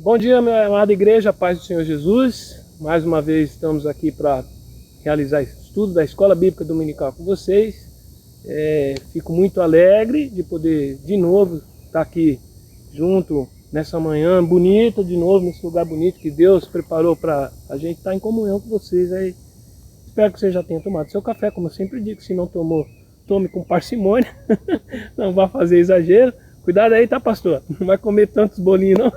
Bom dia, minha amada igreja, paz do Senhor Jesus. Mais uma vez estamos aqui para realizar esse estudo da Escola Bíblica Dominical com vocês. Fico muito alegre de poder de novo estar aqui junto nessa manhã bonita, de novo nesse lugar bonito que Deus preparou para a gente estar em comunhão com vocês. Aí, espero que você já tenha tomado seu café, como eu sempre digo, se não tomou, tome com parcimônia, não vá fazer exagero. Cuidado aí, tá, pastor? Não vai comer tantos bolinhos, não.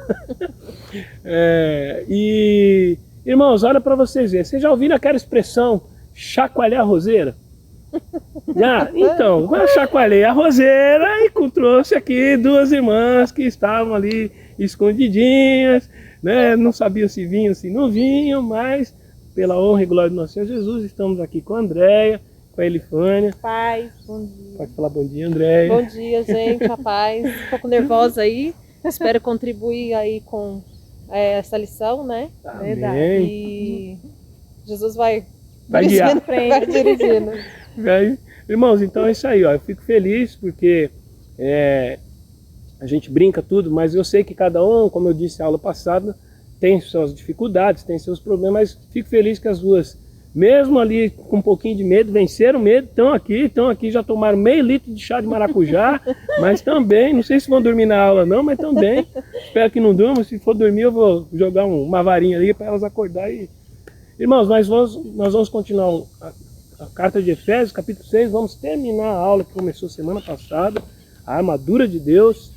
E, irmãos, olha para vocês verem. Vocês já ouviram aquela expressão chacoalhar a roseira? Já? Então, eu chacoalhei a roseira e trouxe aqui duas irmãs que estavam ali escondidinhas, né? Não sabiam se vinham, se não vinham, mas pela honra e glória do nosso Senhor Jesus, estamos aqui com a Andréia, com a Elifânia. Paz, bom dia. Pode falar bom dia, Andréia. Bom dia, gente, a paz. Um pouco nervosa aí. Espero contribuir aí com essa lição, né? Amém. Verdade. E Jesus vai guiar. Vai dirigindo. Irmãos, então é isso aí, ó. Eu fico feliz porque a gente brinca tudo, mas eu sei que cada um, como eu disse na aula passada, tem suas dificuldades, tem seus problemas, mas fico feliz que as duas, mesmo ali com um pouquinho de medo, venceram o medo, estão aqui, já tomaram meio litro de chá de maracujá, mas também, não sei se vão dormir na aula não, mas também, espero que não durmam, se for dormir eu vou jogar uma varinha ali para elas acordarem. Irmãos, nós vamos continuar a carta de Efésios, capítulo 6, vamos terminar a aula que começou semana passada, a armadura de Deus.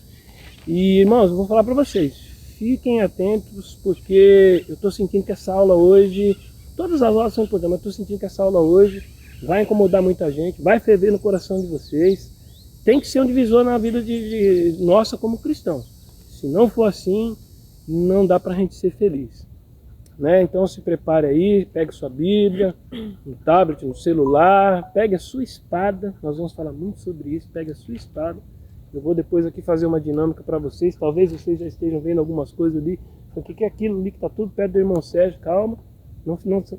E, irmãos, eu vou falar para vocês, fiquem atentos, porque eu estou sentindo que essa aula hoje, todas as aulas são importantes, mas estou sentindo que essa aula hoje vai incomodar muita gente, vai ferver no coração de vocês. Tem que ser um divisor na vida de nossa como cristão. Se não for assim, não dá para a gente ser feliz. Né? Então se prepare aí, pegue sua Bíblia, no tablet, no celular, pegue a sua espada, nós vamos falar muito sobre isso, pegue a sua espada. Eu vou depois aqui fazer uma dinâmica para vocês, talvez vocês já estejam vendo algumas coisas ali. O que é aquilo ali que está tudo perto do irmão Sérgio? Calma,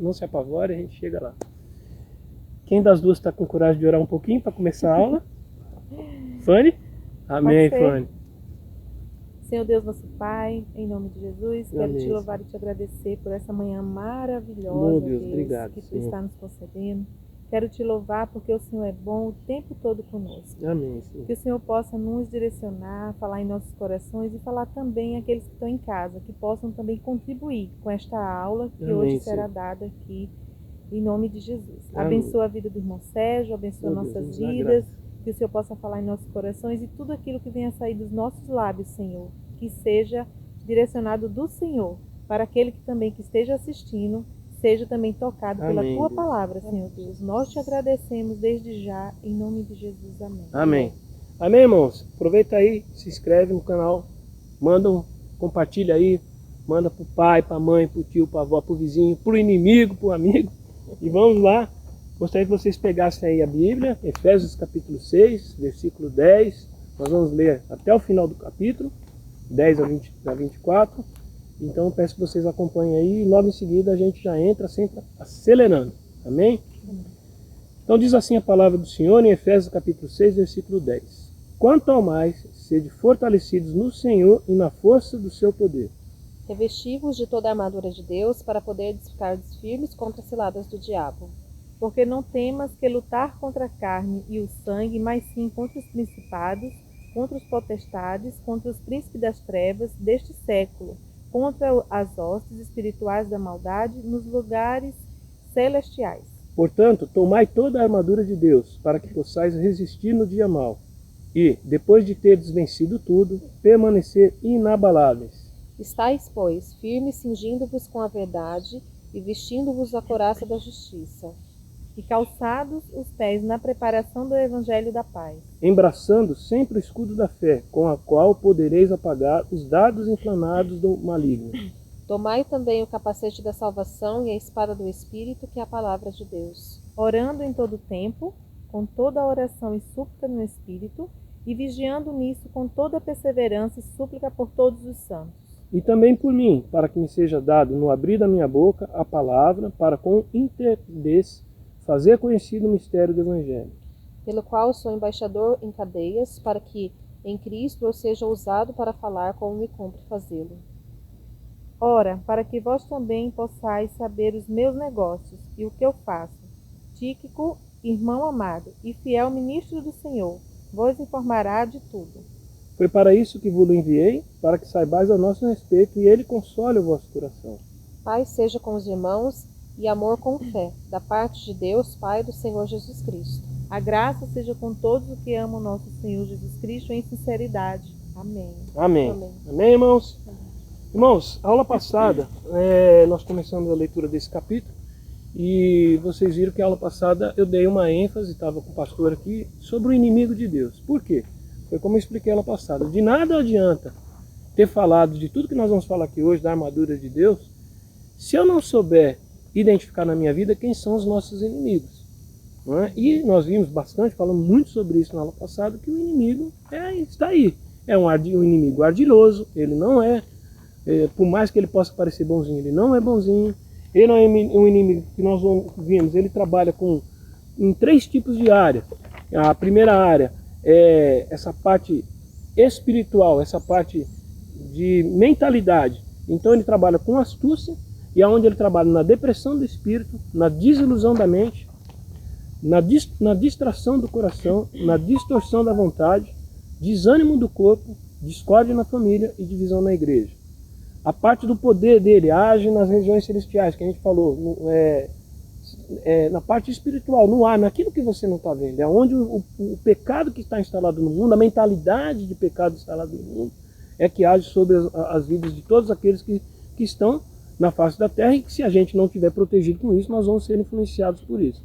não se apavore, a gente chega lá. Quem das duas está com coragem de orar um pouquinho para começar a aula? Fanny? Amém, Fanny. Senhor Deus, nosso Pai, em nome de Jesus, Amém. Quero te louvar e te agradecer por essa manhã maravilhosa, Deus, obrigado, que tu Senhor. está nos concedendo. Quero te louvar porque o Senhor é bom o tempo todo conosco. Amém, Senhor. Que o Senhor possa nos direcionar, falar em nossos corações e falar também àqueles que estão em casa, que possam também contribuir com esta aula que Amém, hoje será Senhor. dada aqui, em nome de Jesus. Amém. Abençoa a vida do irmão Sérgio, abençoa Deus, nossas nos dá vidas, graça. que o Senhor possa falar em nossos corações e tudo aquilo que venha a sair dos nossos lábios, Senhor, que seja direcionado do Senhor, para aquele que também que esteja assistindo, seja também tocado pela Amém, Tua Deus. palavra, Senhor Deus. Nós te agradecemos desde já, em nome de Jesus. Amém. Amém. Amém, irmãos? Aproveita aí, se inscreve no canal, compartilha aí, manda pro pai, pra mãe, pro tio, pra avó, pro vizinho, pro inimigo, pro amigo. E vamos lá. Gostaria que vocês pegassem aí a Bíblia, Efésios capítulo 6, versículo 10. Nós vamos ler até o final do capítulo, 10 a 24. Então eu peço que vocês acompanhem aí e logo em seguida a gente já entra sempre acelerando. Amém? Então diz assim a palavra do Senhor em Efésios capítulo 6, versículo 10. Quanto ao mais, sede fortalecidos no Senhor e na força do seu poder. Revesti-vos de toda a armadura de Deus para poderdes ficar firmes contra as ciladas do diabo. Porque não temas que lutar contra a carne e o sangue, mas sim contra os principados, contra os potestades, contra os príncipes das trevas deste século, contra as hostes espirituais da maldade nos lugares celestiais. Portanto, tomai toda a armadura de Deus, para que possais resistir no dia mau, e, depois de teres vencido tudo, permanecer inabaláveis. Estais, pois, firmes, cingindo-vos com a verdade e vestindo-vos a couraça da justiça, e calçados os pés na preparação do evangelho da paz. Embraçando sempre o escudo da fé, com a qual podereis apagar os dardos inflamados do maligno. Tomai também o capacete da salvação e a espada do Espírito, que é a palavra de Deus. Orando em todo tempo, com toda a oração e súplica no Espírito, e vigiando nisso com toda a perseverança e súplica por todos os santos. E também por mim, para que me seja dado no abrir da minha boca a palavra, para com intrepidez fazer conhecido o mistério do Evangelho. Pelo qual sou embaixador em cadeias, para que em Cristo eu seja ousado para falar como me cumpre fazê-lo. Ora, para que vós também possais saber os meus negócios e o que eu faço. Tíquico, irmão amado e fiel ministro do Senhor, vos informará de tudo. Foi para isso que vos enviei, para que saibais a nosso respeito e ele console o vosso coração. Paz seja com os irmãos e amor com fé, da parte de Deus, Pai do Senhor Jesus Cristo. A graça seja com todos os que amam nosso Senhor Jesus Cristo em sinceridade. Amém. Amém. Amém. Amém, irmãos? Irmãos, a aula passada, nós começamos a leitura desse capítulo e vocês viram que a aula passada eu dei uma ênfase, estava com o pastor aqui, sobre o inimigo de Deus. Por quê? Foi como eu expliquei a aula passada. De nada adianta ter falado de tudo que nós vamos falar aqui hoje, da armadura de Deus, se eu não souber identificar na minha vida quem são os nossos inimigos. Não é? E nós vimos bastante, falamos muito sobre isso na aula passada, que o inimigo está aí. É um inimigo ardiloso, ele não por mais que ele possa parecer bonzinho, ele não é bonzinho. Ele não é um inimigo que nós vimos, ele trabalha em 3 tipos de área. A primeira área é essa parte espiritual, essa parte de mentalidade. Então ele trabalha com astúcia, e aonde ele trabalha na depressão do espírito, na desilusão da mente, na distração do coração, na distorção da vontade, desânimo do corpo, discórdia na família e divisão na igreja. A parte do poder dele age nas regiões celestiais, que a gente falou, na parte espiritual, no ar, naquilo que você não está vendo. É onde o pecado que está instalado no mundo, a mentalidade de pecado instalada no mundo, é que age sobre as vidas de todos aqueles que estão na face da terra, e que se a gente não estiver protegido com isso, nós vamos ser influenciados por isso.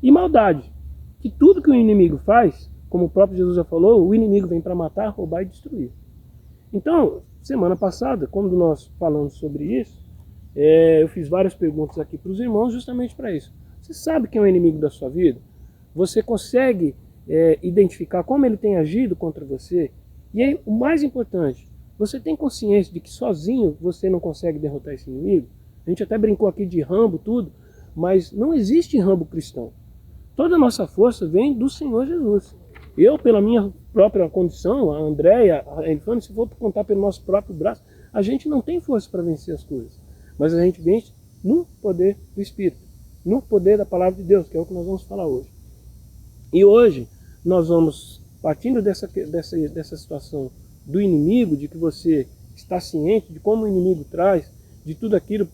E maldade, que tudo que o inimigo faz, como o próprio Jesus já falou, o inimigo vem para matar, roubar e destruir. Então, semana passada, quando nós falamos sobre isso, eu fiz várias perguntas aqui para os irmãos justamente para isso. Você sabe quem é o inimigo da sua vida? Você consegue identificar como ele tem agido contra você? E aí, o mais importante, você tem consciência de que sozinho você não consegue derrotar esse inimigo? A gente até brincou aqui de Rambo, tudo, mas não existe Rambo cristão. Toda a nossa força vem do Senhor Jesus. Eu, pela minha própria condição, a Andréia, a Elifane, se for contar pelo nosso próprio braço, a gente não tem força para vencer as coisas. Mas a gente vence no poder do Espírito, no poder da Palavra de Deus, que é o que nós vamos falar hoje. E hoje nós vamos, partindo dessa situação do inimigo, de que você está ciente de como o inimigo traz, de tudo aquilo,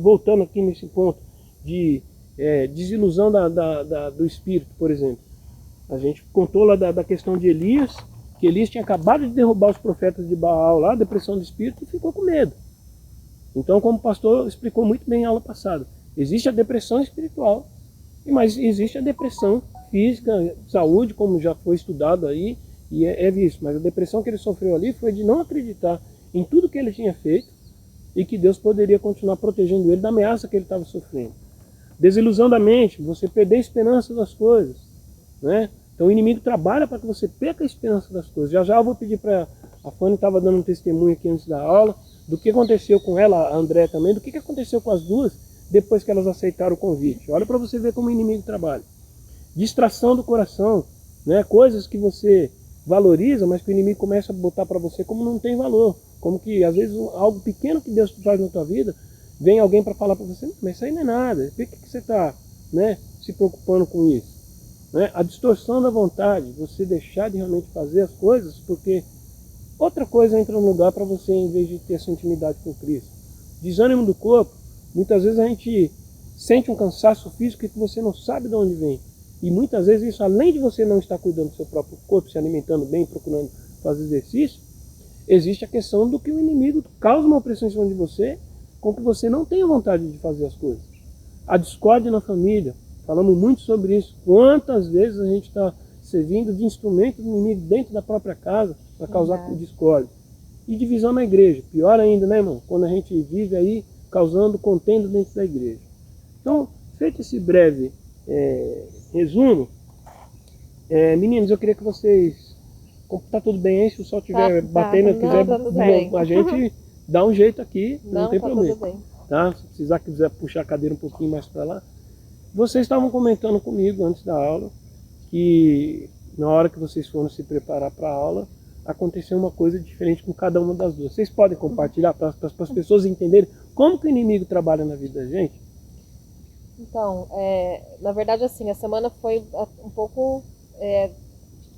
voltando aqui nesse ponto de desilusão do Espírito, por exemplo. A gente contou lá da questão de Elias, que Elias tinha acabado de derrubar os profetas de Baal lá, depressão do espírito, e ficou com medo. Então, como o pastor explicou muito bem na aula passada, existe a depressão espiritual, mas existe a depressão física, saúde, como já foi estudado aí, e é visto. Mas a depressão que ele sofreu ali foi de não acreditar em tudo que ele tinha feito e que Deus poderia continuar protegendo ele da ameaça que ele estava sofrendo. Desilusão da mente, você perder a esperança das coisas, né? Então o inimigo trabalha para que você perca a esperança das coisas. Já eu vou pedir para... A Fanny estava dando um testemunho aqui antes da aula, do que aconteceu com ela, a André também, do que aconteceu com as duas depois que elas aceitaram o convite. Olha para você ver como o inimigo trabalha. Distração do coração, né? Coisas que você valoriza, mas que o inimigo começa a botar para você como não tem valor. Como que às vezes algo pequeno que Deus faz na tua vida, vem alguém para falar para você, mas isso aí não é nada, por que você está, né, se preocupando com isso? Né? A distorção da vontade, você deixar de realmente fazer as coisas, porque outra coisa entra no lugar para você, em vez de ter essa intimidade com Cristo. Desânimo do corpo, muitas vezes a gente sente um cansaço físico que você não sabe de onde vem. E muitas vezes isso, além de você não estar cuidando do seu próprio corpo, se alimentando bem, procurando fazer exercício, existe a questão do que o inimigo causa uma opressão em cima de você, com que você não tenha vontade de fazer as coisas. A discórdia na família, falamos muito sobre isso. Quantas vezes a gente está servindo de instrumento do inimigo dentro da própria casa para causar discórdia. E divisão na igreja. Pior ainda, né, irmão? Quando a gente vive aí causando contenda dentro da igreja. Então, feito esse breve resumo, meninos, eu queria que vocês... Tá tudo bem aí? Se o sol estiver batendo, quiser, a gente dá um jeito aqui, não tem problema. Tudo bem. Tá? Se precisar, quiser puxar a cadeira um pouquinho mais para lá. Vocês estavam comentando comigo antes da aula que na hora que vocês foram se preparar para a aula, aconteceu uma coisa diferente com cada uma das duas. Vocês podem compartilhar para as pessoas entenderem como que o inimigo trabalha na vida da gente? Então, na verdade, assim, a semana foi um pouco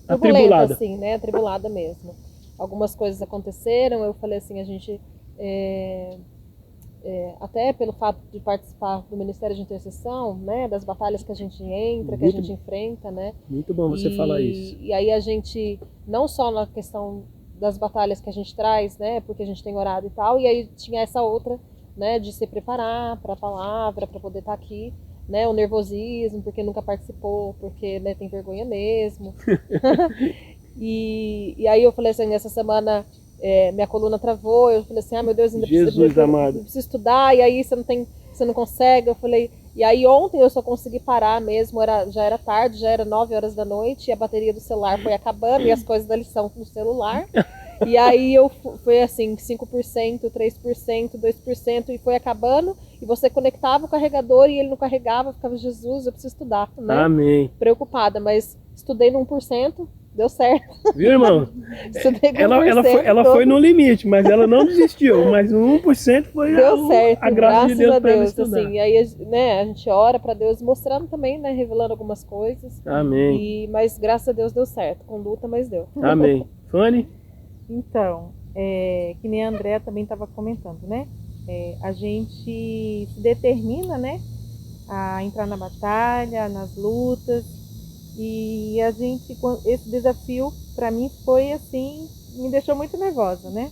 turbulenta, Atribulada. assim, né? Atribulada mesmo. Algumas coisas aconteceram, eu falei assim, a gente, até pelo fato de participar do Ministério de Intercessão, né? Das batalhas que a gente entra, que a gente enfrenta, né? Muito bom você falar isso. E aí a gente, não só na questão das batalhas que a gente traz, né? Porque a gente tem orado e tal, e aí tinha essa outra, né, de se preparar para a palavra, para poder estar aqui, né, o nervosismo, porque nunca participou, porque, né, tem vergonha mesmo. e aí eu falei assim, essa semana minha coluna travou, eu falei assim, meu Deus, ainda preciso estudar, e aí você não consegue, eu falei, e aí ontem eu só consegui parar mesmo, já era tarde, já era 9 horas da noite, e a bateria do celular foi acabando, e as coisas da lição no celular. E aí foi assim, 5%, 3%, 2%, e foi acabando, e você conectava o carregador e ele não carregava, ficava, Jesus, eu preciso estudar, né? Amém. Preocupada, mas estudei no 1%, deu certo. Viu, irmão? Estudei no 1%. Ela foi no limite, mas ela não desistiu, mas no 1% foi deu certo, a graça de Deus para ela estudar. Assim, e aí, né, a gente ora para Deus, mostrando também, né, revelando algumas coisas. Amém. Mas graças a Deus deu certo, com luta, mas deu. Amém. Fanny? Então, que nem a Andrea também estava comentando, né? A gente se determina, né, a entrar na batalha, nas lutas, e a gente, esse desafio para mim foi assim, me deixou muito nervosa, né?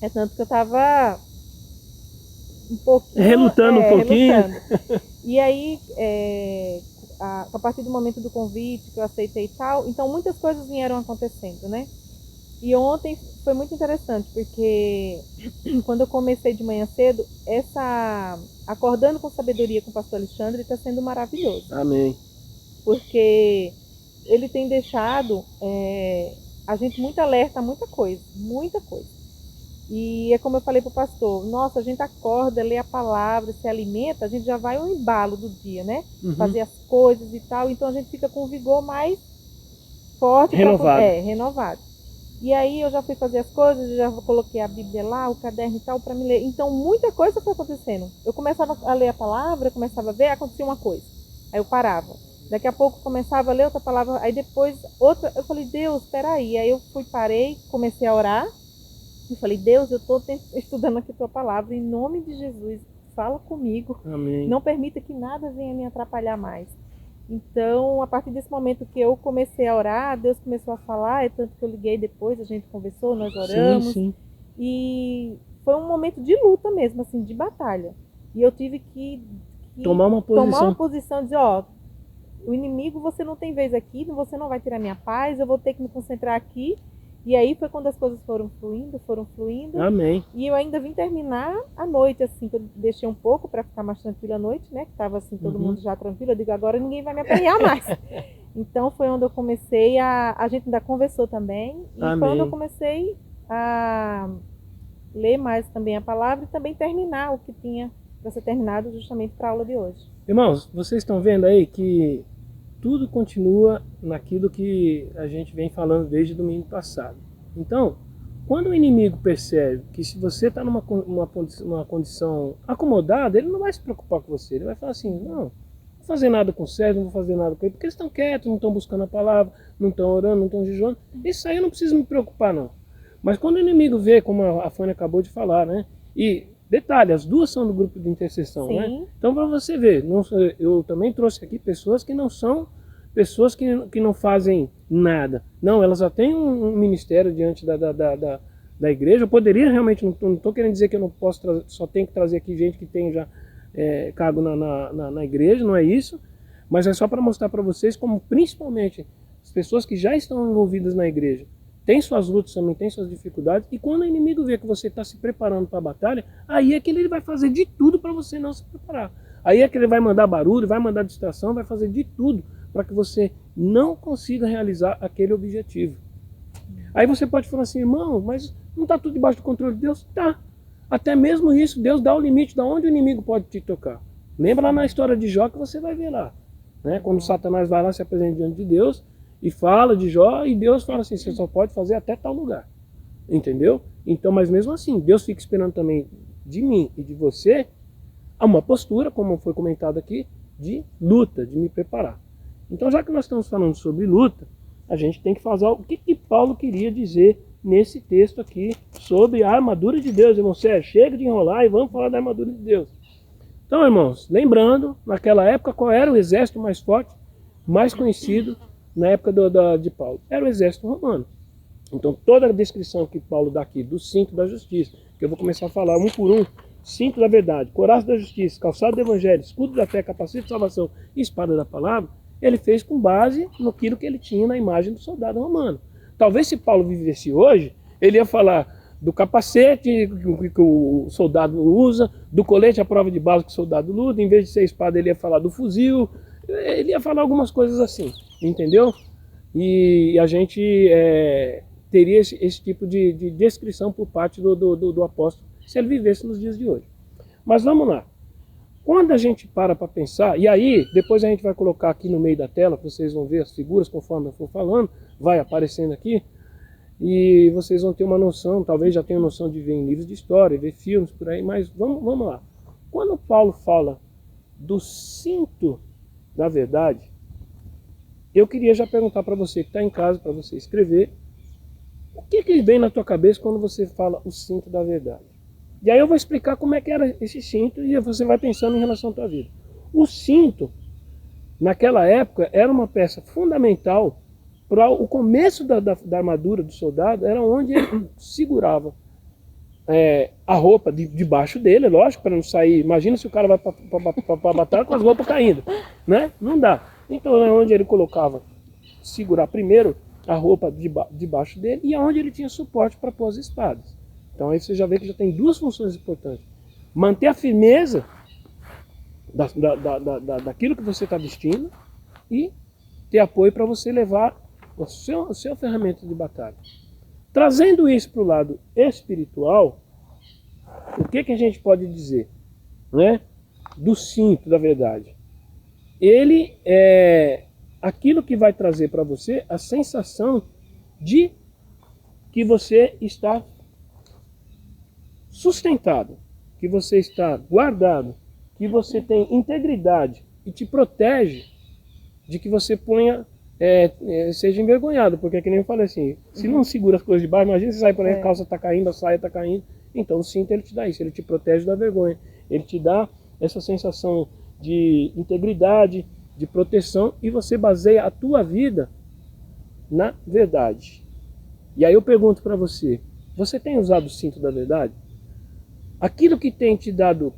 É tanto que eu estava um pouquinho relutando um pouquinho. E aí, a partir do momento do convite que eu aceitei e tal, então muitas coisas vieram acontecendo, né? E ontem foi muito interessante, porque quando eu comecei de manhã cedo, Acordando com Sabedoria com o pastor Alexandre está sendo maravilhoso. Amém. Porque ele tem deixado a gente muito alerta a muita coisa, muita coisa. E é como eu falei para o pastor, nossa, a gente acorda, lê a palavra, se alimenta, a gente já vai ao embalo do dia, né? Fazer as coisas e tal, então a gente fica com um vigor mais forte. Renovado. E aí eu já fui fazer as coisas, já coloquei a Bíblia lá, o caderno e tal, para me ler. Então muita coisa foi acontecendo. Eu começava a ler a palavra, começava a ver, acontecia uma coisa. Aí eu parava. Daqui a pouco começava a ler outra palavra, aí depois outra. Eu falei, Deus, espera aí. Aí eu parei, comecei a orar. E falei, Deus, eu estou estudando aqui a tua palavra, em nome de Jesus, fala comigo. Amém. Não permita que nada venha me atrapalhar mais. Então, a partir desse momento que eu comecei a orar, Deus começou a falar, é tanto que eu liguei depois, a gente conversou, nós oramos. Sim. E foi um momento de luta mesmo, assim, de batalha. E eu tive que tomar uma posição, dizer, o inimigo, você não tem vez aqui, você não vai tirar minha paz, eu vou ter que me concentrar aqui. E aí foi quando as coisas foram fluindo. Amém. E eu ainda vim terminar à noite, assim, que eu deixei um pouco para ficar mais tranquila à noite, né? Que tava assim, todo mundo já tranquilo. Eu digo, agora ninguém vai me apanhar mais. Então foi onde eu comecei a gente ainda conversou também. E Amém. foi onde eu comecei a ler mais também a palavra e também terminar o que tinha para ser terminado justamente para a aula de hoje. Irmãos, vocês estão vendo aí que tudo continua naquilo que a gente vem falando desde domingo passado. Então, quando o inimigo percebe que se você está numa condição acomodada, ele não vai se preocupar com você. Ele vai falar assim, não vou fazer nada com o Sérgio, não vou fazer nada com ele, porque eles estão quietos, não estão buscando a palavra, não estão orando, não estão jejuando. Isso aí eu não preciso me preocupar, não. Mas quando o inimigo vê, como a Fanny acabou de falar, né? E detalhe, as duas são do grupo de intercessão, né? Então, para você ver, eu também trouxe aqui pessoas que não são pessoas que não fazem nada. Não, elas já têm um ministério diante da igreja. Eu poderia realmente, não estou querendo dizer que eu não posso trazer, só tenho que trazer aqui gente que tem já cargo na igreja, não é isso. Mas é só para mostrar para vocês como principalmente as pessoas que já estão envolvidas na igreja tem suas lutas também, tem suas dificuldades, e quando o inimigo vê que você está se preparando para a batalha, aí é que ele vai fazer de tudo para você não se preparar. Aí é que ele vai mandar barulho, vai mandar distração, vai fazer de tudo para que você não consiga realizar aquele objetivo. Aí você pode falar assim, irmão, mas não está tudo debaixo do controle de Deus? Tá. Até mesmo isso, Deus dá o limite de onde o inimigo pode te tocar. Lembra lá na história de Jó que você vai ver lá. Né? Quando Satanás vai lá se apresenta diante de Deus, e fala de Jó, e Deus fala assim, você só pode fazer até tal lugar. Entendeu? Então, mas mesmo assim, Deus fica esperando também de mim e de você uma postura, como foi comentado aqui, de luta, de me preparar. Então, já que nós estamos falando sobre luta, a gente tem que fazer o que Paulo queria dizer nesse texto aqui sobre a armadura de Deus, irmão Sérgio. Chega de enrolar e vamos falar da armadura de Deus. Então, irmãos, lembrando, naquela época, qual era o exército mais forte, mais conhecido na época de Paulo? Era o exército romano. Então, toda a descrição que Paulo dá aqui do cinto da justiça, que eu vou começar a falar um por um: cinto da verdade, couraça da justiça, calçado do evangelho, escudo da fé, capacete de salvação e espada da palavra, ele fez com base naquilo que ele tinha na imagem do soldado romano. Talvez se Paulo vivesse hoje, ele ia falar do capacete que o soldado usa, do colete à prova de bala que o soldado luta, em vez de ser espada ele ia falar do fuzil, ele ia falar algumas coisas assim, entendeu? E a gente teria esse tipo de descrição por parte do apóstolo, se ele vivesse nos dias de hoje. Mas vamos lá. Quando a gente para pensar, e aí depois a gente vai colocar aqui no meio da tela, vocês vão ver as figuras conforme eu for falando, vai aparecendo aqui, e vocês vão ter uma noção, talvez já tenham noção de ver em livros de história, ver filmes por aí, mas vamos lá. Quando Paulo fala do cinto da verdade, eu queria já perguntar para você que está em casa, para você escrever, o que vem na tua cabeça quando você fala o cinto da verdade? E aí eu vou explicar como é que era esse cinto e você vai pensando em relação à tua vida. O cinto, naquela época, era uma peça fundamental para o começo da armadura do soldado, era onde ele segurava a roupa debaixo dele, lógico, para não sair. Imagina se o cara vai para a batalha com as roupas caindo, né? Não dá. Então é onde ele colocava, segurar primeiro a roupa debaixo dele e aonde ele tinha suporte para pôr as espadas. Então aí você já vê que já tem duas funções importantes: manter a firmeza daquilo que você está vestindo e ter apoio para você levar a sua ferramenta de batalha. Trazendo isso para o lado espiritual, o que a gente pode dizer, né, do cinto da verdade? Ele é aquilo que vai trazer para você a sensação de que você está sustentado, que você está guardado, que você tem integridade e te protege de que você seja envergonhado, porque que nem eu falei assim, se não segura as coisas de baixo, imagina você sai por aí, a calça está caindo, a saia está caindo, então o cinto ele te dá isso, ele te protege da vergonha, ele te dá essa sensação de integridade, de proteção, e você baseia a tua vida na verdade. E aí eu pergunto para você, você tem usado o cinto da verdade? Aquilo que tem te dado,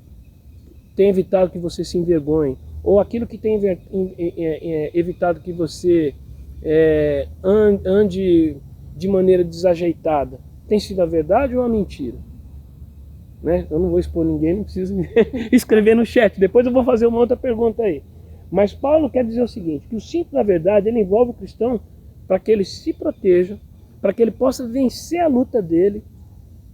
tem evitado que você se envergonhe, ou aquilo que tem evitado que você ande de maneira desajeitada, tem sido a verdade ou a mentira? Né? Eu não vou expor ninguém, não preciso escrever no chat, depois eu vou fazer uma outra pergunta aí. Mas Paulo quer dizer o seguinte, que o cinto da verdade ele envolve o cristão para que ele se proteja, para que ele possa vencer a luta dele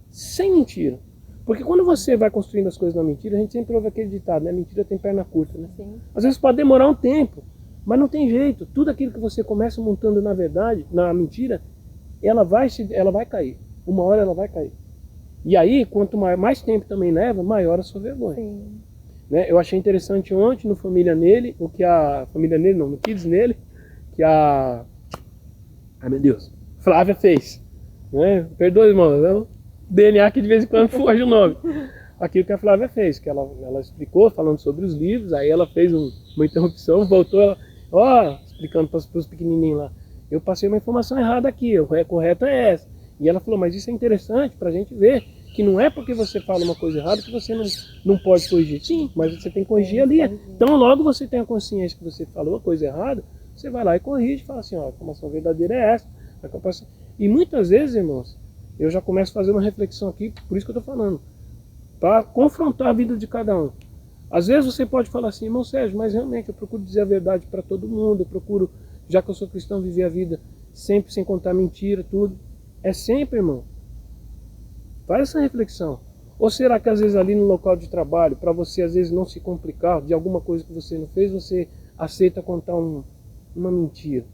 sem mentira. Porque quando você vai construindo as coisas na mentira, a gente sempre ouve aquele ditado, né? Mentira tem perna curta, né? Sim. Às vezes pode demorar um tempo, mas não tem jeito. Tudo aquilo que você começa montando na verdade, na mentira, ela vai cair. Uma hora ela vai cair. E aí, quanto mais tempo também leva, maior a sua vergonha. Sim. Né? Eu achei interessante ontem no Família Nele, no Kids Nele, que ai meu Deus, Flávia fez. Né? Perdoe, irmão, DNA que de vez em quando foge o nome. Aquilo que a Flávia fez, que ela explicou, falando sobre os livros, aí ela fez uma interrupção, voltou, explicando para os pequenininhos lá. Eu passei uma informação errada aqui, o correto é essa. E ela falou, mas isso é interessante para a gente ver que não é porque você fala uma coisa errada que você não pode corrigir. Sim, mas você tem que corrigir ali. Então logo você tem a consciência que você falou a coisa errada, você vai lá e corrige, fala assim, a informação verdadeira é essa. E muitas vezes, irmãos, eu já começo a fazer uma reflexão aqui, por isso que eu estou falando, para confrontar a vida de cada um. Às vezes você pode falar assim, irmão Sérgio, mas realmente eu procuro dizer a verdade para todo mundo, eu procuro, já que eu sou cristão, viver a vida sempre sem contar mentira, tudo. É sempre, irmão. Faz essa reflexão. Ou será que às vezes ali no local de trabalho, para você às vezes não se complicar de alguma coisa que você não fez, você aceita contar uma mentira?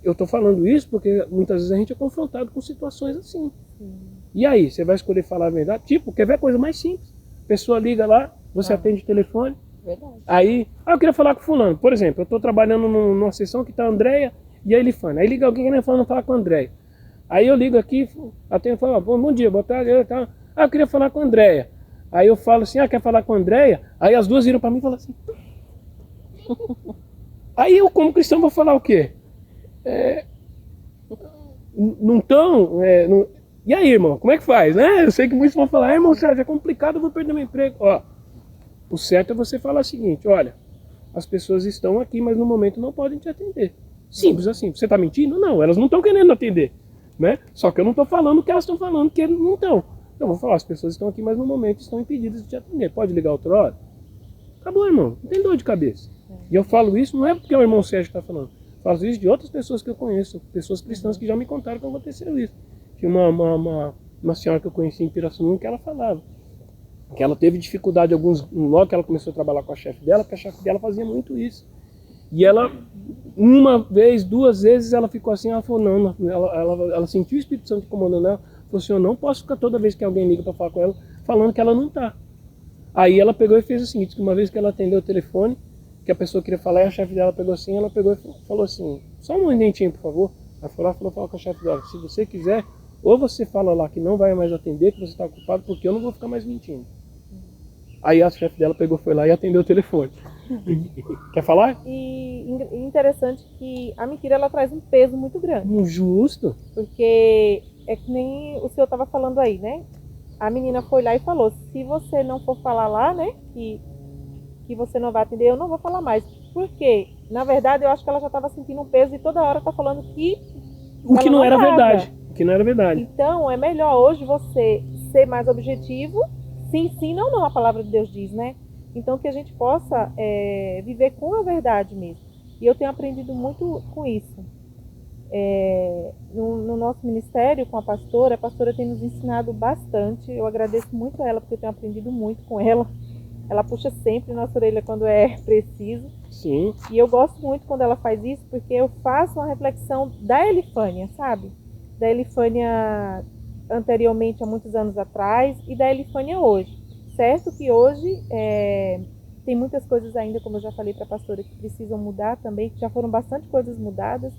eu estou falando isso porque muitas vezes a gente é confrontado com situações assim. E aí, você vai escolher falar a verdade? Tipo, quer ver a coisa mais simples? A pessoa liga lá, você atende o telefone. Verdade. Aí, eu queria falar com fulano. Por exemplo, eu estou trabalhando numa sessão que está a Andréia e a Elifânia. Aí liga alguém querendo falar com a Andréia. Aí eu ligo aqui, atendo e falo, bom dia, boa tarde. Eu queria falar com a Andréia. Aí eu falo assim, quer falar com a Andréia? Aí as duas viram para mim e falam assim. Aí eu, como cristão, vou falar o quê? Não tão... E aí, irmão, como é que faz, né? Eu sei que muitos vão falar, irmão, Sérgio, é complicado, eu vou perder meu emprego. Ó, o certo é você falar o seguinte, olha, as pessoas estão aqui, mas no momento não podem te atender. Simples assim. Você está mentindo? Não, elas não estão querendo atender, né? Só que eu não estou falando o que elas estão falando, que não estão. Eu vou falar, as pessoas estão aqui, mas no momento estão impedidas de te atender. Pode ligar outra hora? Acabou, irmão. Não tem dor de cabeça. E eu falo isso, não é porque o irmão Sérgio está falando. Eu falo isso de outras pessoas que eu conheço, pessoas cristãs que já me contaram que aconteceu isso. Tinha uma senhora que eu conheci em Pirassununga que ela falava que ela teve dificuldade logo que ela começou a trabalhar com a chefe dela, porque a chefe dela fazia muito isso. E ela, uma vez, duas vezes, ela ficou assim, ela falou, não, ela sentiu o Espírito Santo comandando ela, falou assim, eu não posso ficar toda vez que alguém liga para falar com ela, falando que ela não está. Aí ela pegou e fez o seguinte, que uma vez que ela atendeu o telefone, que a pessoa queria falar, e a chefe dela pegou assim, ela pegou e falou assim, só um momentinho, por favor. Ela foi lá, falou com a chefe dela, se você quiser, ou você fala lá que não vai mais atender, que você está ocupado, porque eu não vou ficar mais mentindo. Aí a chefe dela pegou, foi lá e atendeu o telefone. Quer falar? E interessante que a mentira ela traz um peso muito grande. Justo. Porque é que nem o senhor estava falando aí, né? A menina foi lá e falou, se você não for falar lá, né, que você não vai atender, eu não vou falar mais. Por quê? Na verdade, eu acho que ela já estava sentindo um peso e toda hora está falando que o que não era verdade. O que não era verdade. Então, é melhor hoje você ser mais objetivo. Sim, sim, não, não, a palavra de Deus diz, né? Então, que a gente possa viver com a verdade mesmo. E eu tenho aprendido muito com isso. No nosso ministério, com a pastora tem nos ensinado bastante. Eu agradeço muito a ela, porque eu tenho aprendido muito com ela. Ela puxa sempre nossa orelha quando é preciso. Sim. E eu gosto muito quando ela faz isso, porque eu faço uma reflexão da Elifânia, sabe? Da Elifânia anteriormente, há muitos anos atrás, e da Elifânia hoje. Certo que hoje tem muitas coisas ainda, como eu já falei para a pastora, que precisam mudar também, que já foram bastante coisas mudadas,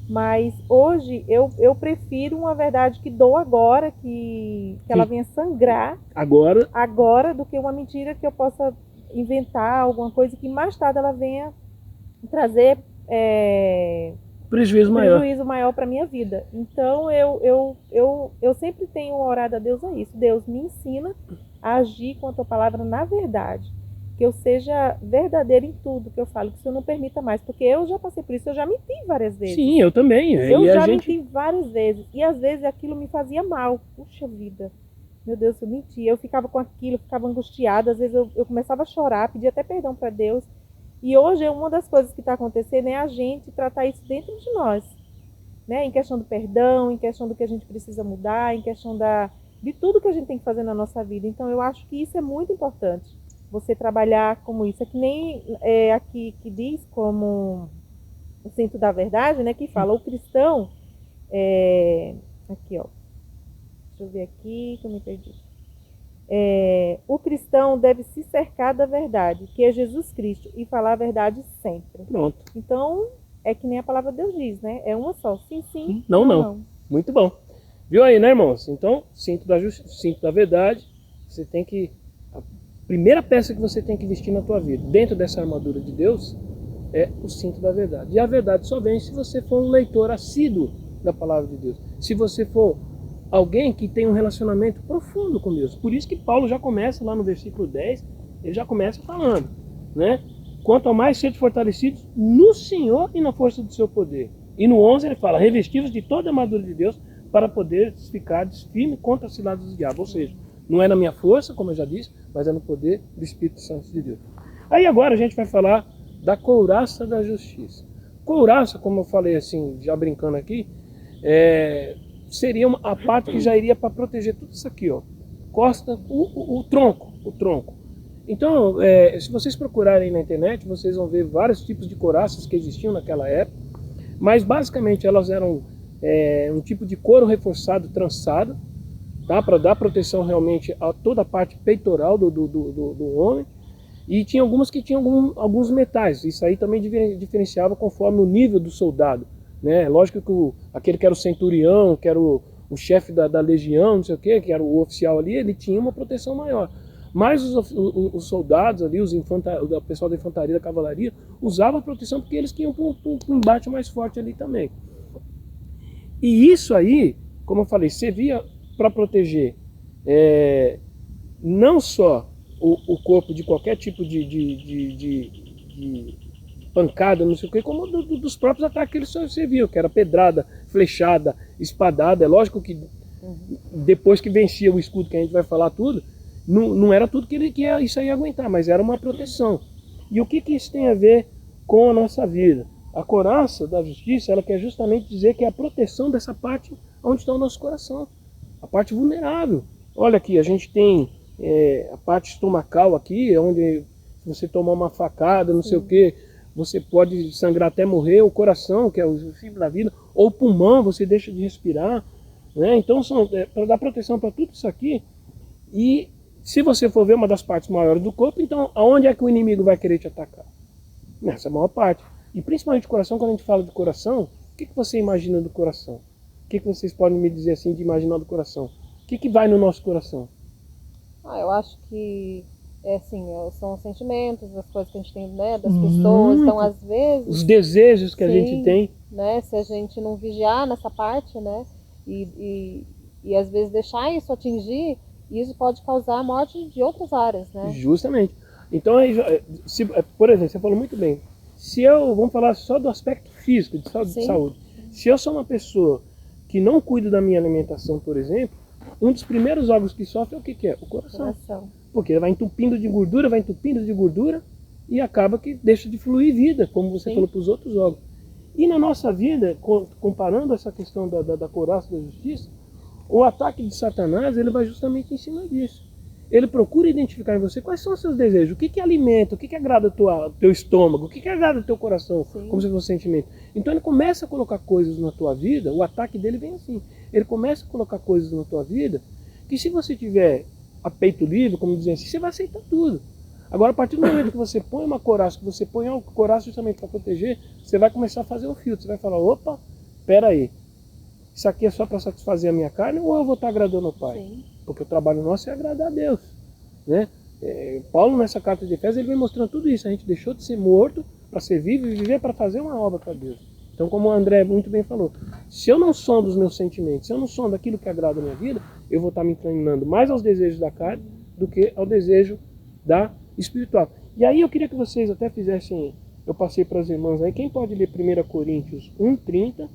mas hoje eu prefiro uma verdade que dou agora, que ela venha sangrar agora, do que uma mentira que eu possa inventar, alguma coisa que mais tarde ela venha trazer prejuízo maior para minha vida. Então eu sempre tenho orado a Deus a isso. Deus me ensina a agir com a tua palavra na verdade, que eu seja verdadeira em tudo que eu falo, que o Senhor não permita mais, porque eu já passei por isso, eu já menti várias vezes. Sim, eu também. Eu já menti várias vezes, e às vezes aquilo me fazia mal. Puxa vida, meu Deus, eu menti, eu ficava com aquilo, eu ficava angustiada, às vezes eu começava a chorar, pedia até perdão para Deus. E hoje uma das coisas que está acontecendo é a gente tratar isso dentro de nós, né? Em questão do perdão, em questão do que a gente precisa mudar, em questão de tudo que a gente tem que fazer na nossa vida. Então eu acho que isso é muito importante, você trabalhar como isso. É que nem aqui que diz como o cinto da verdade, né? Que fala, o cristão, aqui ó, deixa eu ver aqui que eu me perdi. O cristão deve se cercar da verdade, que é Jesus Cristo, e falar a verdade sempre. Pronto. Então, é que nem a palavra de Deus diz, né? É uma só. Sim, sim. Não. Muito bom. Viu aí, né, irmãos? Então, cinto da verdade, você tem que... A primeira peça que você tem que vestir na tua vida, dentro dessa armadura de Deus, é o cinto da verdade. E a verdade só vem se você for um leitor assíduo da palavra de Deus. Se você for alguém que tem um relacionamento profundo com Deus. Por isso que Paulo já começa lá no versículo 10, ele já começa falando, né? Quanto ao mais sede fortalecidos no Senhor e na força do seu poder. E no 11 ele fala, revestidos de toda a armadura de Deus para poder ficar firme contra as ciladas do diabo. Ou seja, não é na minha força, como eu já disse, mas é no poder do Espírito Santo de Deus. Aí agora a gente vai falar da couraça da justiça. Couraça, como eu falei assim, já brincando aqui, seria a parte que já iria para proteger tudo isso aqui, ó. Costa, o tronco. Então, se vocês procurarem na internet, vocês vão ver vários tipos de couraças que existiam naquela época. Mas basicamente elas eram um tipo de couro reforçado, trançado, tá? Para dar proteção realmente a toda a parte peitoral do homem. E tinha algumas que tinham alguns metais. Isso aí também diferenciava conforme o nível do soldado, né? Lógico que aquele que era o centurião, que era o chefe da legião, não sei o que era o oficial ali, ele tinha uma proteção maior. Mas os soldados ali, o pessoal da infantaria, da cavalaria, usavam a proteção porque eles tinham um embate mais forte ali também. E isso aí, como eu falei, servia para proteger não só o corpo de qualquer tipo de pancada, não sei o que, como dos próprios ataques que eles serviam, que era pedrada, flechada, espadada. É lógico que depois que vencia o escudo, que a gente vai falar tudo, não era tudo que isso aí ia aguentar, mas era uma proteção. E o que isso tem a ver com a nossa vida? A couraça da justiça, ela quer justamente dizer que é a proteção dessa parte onde está o nosso coração, a parte vulnerável. Olha aqui, a gente tem a parte estomacal aqui, onde se você tomar uma facada, não sei o que, você pode sangrar até morrer. O coração, que é o fibro da vida, ou o pulmão, você deixa de respirar, né? Então para dar proteção para tudo isso aqui. E se você for ver uma das partes maiores do corpo, então aonde é que o inimigo vai querer te atacar? Nessa maior parte. E principalmente o coração, quando a gente fala do coração, o que você imagina do coração? O que vocês podem me dizer assim de imaginar do coração? O que vai no nosso coração? Eu acho que são os sentimentos, as coisas que a gente tem, né, das pessoas. Então, às vezes, os desejos que a gente tem, né, se a gente não vigiar nessa parte, né, e às vezes deixar isso atingir, isso pode causar a morte de outras áreas, né? Justamente. Então, por exemplo, você falou muito bem. Vamos falar só do aspecto físico, de saúde. Se eu sou uma pessoa que não cuida da minha alimentação, por exemplo, um dos primeiros órgãos que sofre é o que é? O coração. Porque ele vai entupindo de gordura, e acaba que deixa de fluir vida, como você falou para os outros órgãos. E na nossa vida, comparando essa questão da couraça da justiça, o ataque de Satanás, ele vai justamente em cima disso. Ele procura identificar em você quais são os seus desejos, o que alimenta, o que agrada o teu estômago, o que agrada o teu coração, como se fosse sentimento. Então ele começa a colocar coisas na tua vida, o ataque dele vem assim. Ele começa a colocar coisas na tua vida que, se você tiver a peito livre, como dizem assim, você vai aceitar tudo. Agora, a partir do momento que você põe uma couraça, que você põe uma couraça justamente para proteger, você vai começar a fazer um filtro. Você vai falar, opa, peraí, isso aqui é só para satisfazer a minha carne ou eu vou estar agradando ao Pai? Sim. Porque o trabalho nosso é agradar a Deus, né? Paulo, nessa carta de Efésios, ele vem mostrando tudo isso. A gente deixou de ser morto para ser vivo e viver para fazer uma obra para Deus. Então, como o André muito bem falou, se eu não sou dos meus sentimentos, se eu não sou daquilo que agrada a minha vida, eu vou estar me inclinando mais aos desejos da carne do que ao desejo da espiritual. E aí eu queria que vocês até fizessem, eu passei para as irmãs aí, quem pode ler 1 Coríntios 1:30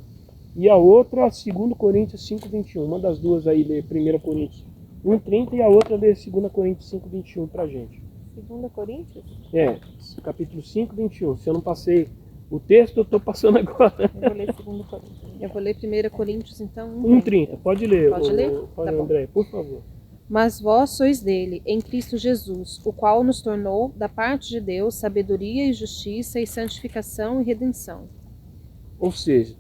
e a outra 2 Coríntios 5:21. Uma das duas aí lê 1 Coríntios 1:30 e a outra lê 2 Coríntios 5:21 para a gente. 2 Coríntios? Capítulo 5:21. Se eu não passei o texto, eu estou passando agora. Eu vou ler 2 Coríntios. Eu vou ler 1 Coríntios, então. 1:30. Pode ler. Pode ler? Pode, tá André, por favor. Mas vós sois dele, em Cristo Jesus, o qual nos tornou, da parte de Deus, sabedoria e justiça e santificação e redenção. Ou seja,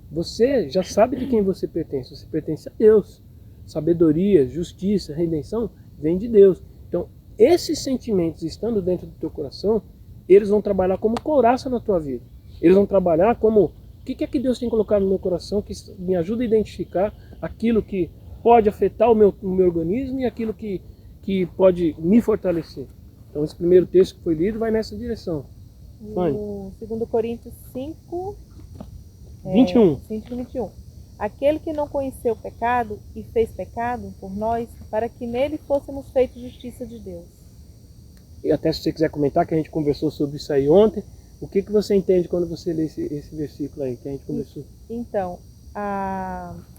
você já sabe de quem você pertence. Você pertence a Deus. Sabedoria, justiça, redenção vem de Deus. Então, esses sentimentos estando dentro do teu coração, eles vão trabalhar como couraça na tua vida. Eles vão trabalhar como, o que é que Deus tem colocado no meu coração que me ajuda a identificar aquilo que pode afetar o meu organismo e aquilo que pode me fortalecer. Então, esse primeiro texto que foi lido vai nessa direção. No 2 Coríntios 5, 21. Aquele que não conheceu o pecado e fez pecado por nós, para que nele fôssemos feitos justiça de Deus. E até se você quiser comentar, que a gente conversou sobre isso aí ontem, o que você entende quando você lê esse versículo aí que a gente conversou? Então,